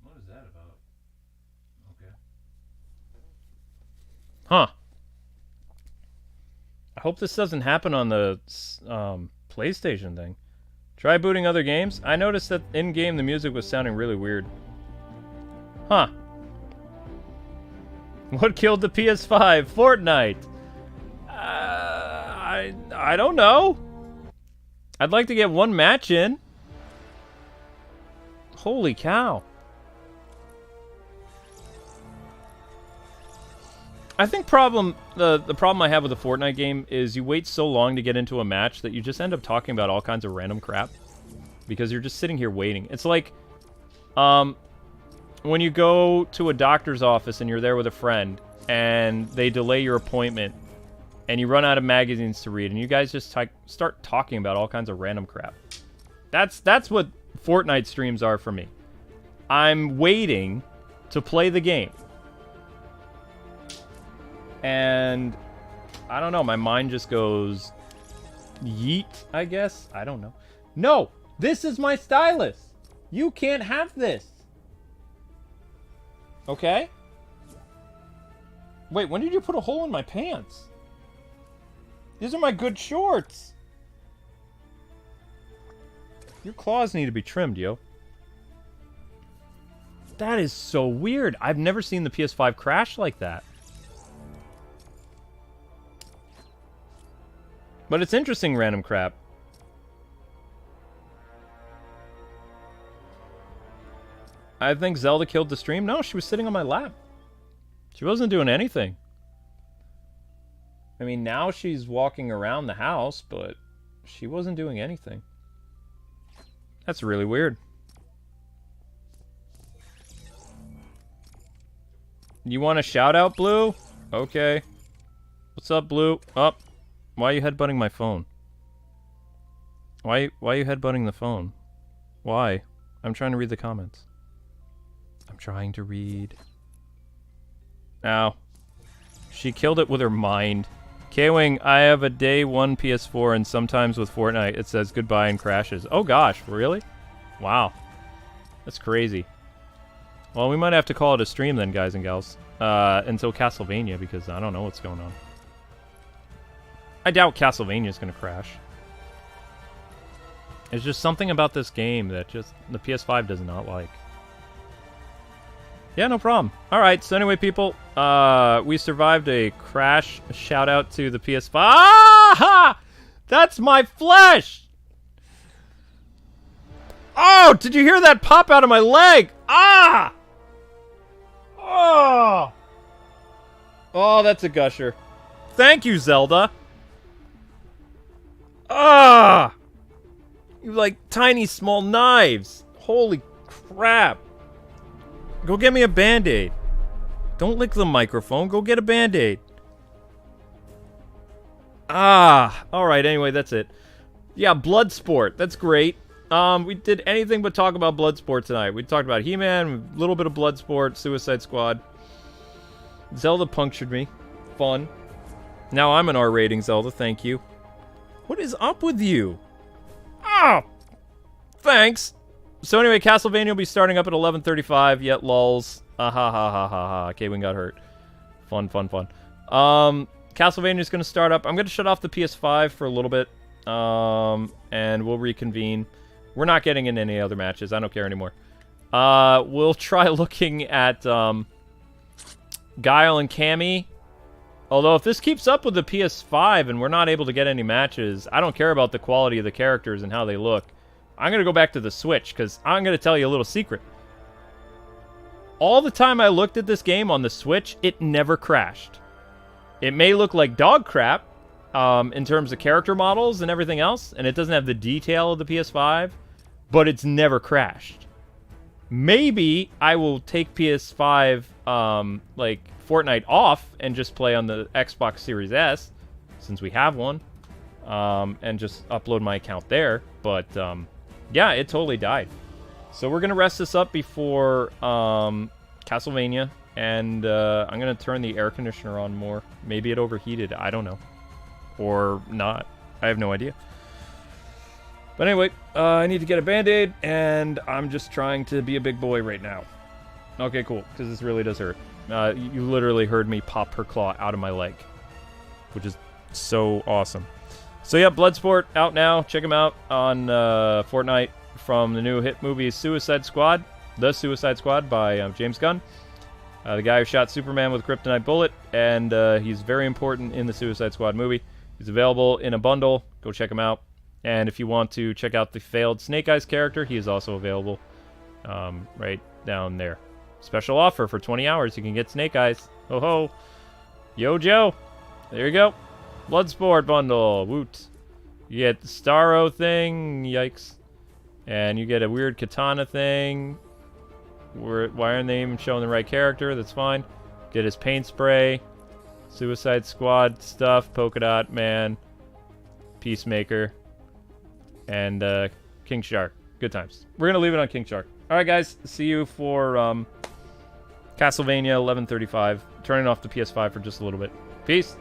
What is that about? Okay. Huh. I hope this doesn't happen on the PlayStation thing. Try booting other games. I noticed that in-game the music was sounding really weird. Huh. What killed the PS5? Fortnite. I don't know. I'd like to get one match in. Holy cow. I think the problem I have with the Fortnite game is you wait so long to get into a match that you just end up talking about all kinds of random crap because you're just sitting here waiting. It's like when you go to a doctor's office and you're there with a friend and they delay your appointment, and you run out of magazines to read, and you guys just start talking about all kinds of random crap. That's what Fortnite streams are for me. I'm waiting to play the game. And I don't know, my mind just goes yeet, I guess. I don't know. No, this is my stylus. You can't have this. Okay? Wait, when did you put a hole in my pants? These are my good shorts. Your claws need to be trimmed, yo. That is so weird. I've never seen the PS5 crash like that. But it's interesting random crap. I think Zelda killed the stream. No, she was sitting on my lap. She wasn't doing anything. I mean, now she's walking around the house, but she wasn't doing anything. That's really weird. You want a shout out, Blue? Okay. What's up, Blue? Up. Why are you headbutting my phone? Why are you headbutting the phone? Why? I'm trying to read the comments. I'm trying to read. Ow. She killed it with her mind. K-Wing, I have a day one PS4 and sometimes with Fortnite it says goodbye and crashes. Oh gosh, really? Wow. That's crazy. Well, we might have to call it a stream then, guys and gals. Until Castlevania, because I don't know what's going on. I doubt Castlevania's gonna crash. There's just something about this game that just the PS5 does not like. Yeah, no problem. Alright, so anyway, people, we survived a crash. Shout out to the PS5. Ah! That's my flesh! Oh, did you hear that pop out of my leg? Ah! Oh! Oh, that's a gusher. Thank you, Zelda. Ah! You like tiny small knives. Holy crap. Go get me a Band-Aid. Don't lick the microphone. Go get a Band-Aid. Ah. Alright, anyway, that's it. Yeah, Bloodsport. That's great. We did anything but talk about Bloodsport tonight. We talked about He-Man, a little bit of Bloodsport, Suicide Squad. Zelda punctured me. Fun. Now I'm an R rating, Zelda. Thank you. What is up with you? Ah! Thanks. So anyway, Castlevania will be starting up at 11:35. Yet lols. Ah ha ha ha ha ha. K-Wing got hurt. Fun, fun, fun. Castlevania is going to start up. I'm going to shut off the PS5 for a little bit. And we'll reconvene. We're not getting in any other matches. I don't care anymore. We'll try looking at Guile and Cammy. Although if this keeps up with the PS5 and we're not able to get any matches, I don't care about the quality of the characters and how they look. I'm going to go back to the Switch, because I'm going to tell you a little secret. All the time I looked at this game on the Switch, it never crashed. It may look like dog crap in terms of character models and everything else, and it doesn't have the detail of the PS5, but it's never crashed. Maybe I will take PS5, like, Fortnite off and just play on the Xbox Series S, since we have one, and just upload my account there, but, yeah, it totally died. So we're going to rest this up before Castlevania, and I'm going to turn the air conditioner on more. Maybe it overheated, I don't know. Or not. I have no idea. But anyway, I need to get a Band-Aid, and I'm just trying to be a big boy right now. Okay, cool, because this really does hurt. You literally heard me pop her claw out of my leg, which is so awesome. So yeah, Bloodsport out now. Check him out on Fortnite from the new hit movie Suicide Squad. The Suicide Squad by James Gunn. The guy who shot Superman with a kryptonite bullet. And he's very important in the Suicide Squad movie. He's available in a bundle. Go check him out. And if you want to check out the failed Snake Eyes character, he is also available right down there. Special offer for 20 hours. You can get Snake Eyes. Ho ho. Yo, Joe. There you go. Bloodsport bundle. Woot. You get the Starro thing. Yikes. And you get a weird katana thing. Why aren't they even showing the right character? That's fine. Get his paint spray, Suicide Squad stuff, Polka Dot Man, Peacemaker, and King Shark. Good times. We're going to leave it on King Shark. All right, guys. See you for Castlevania 1135. Turning off the PS5 for just a little bit. Peace.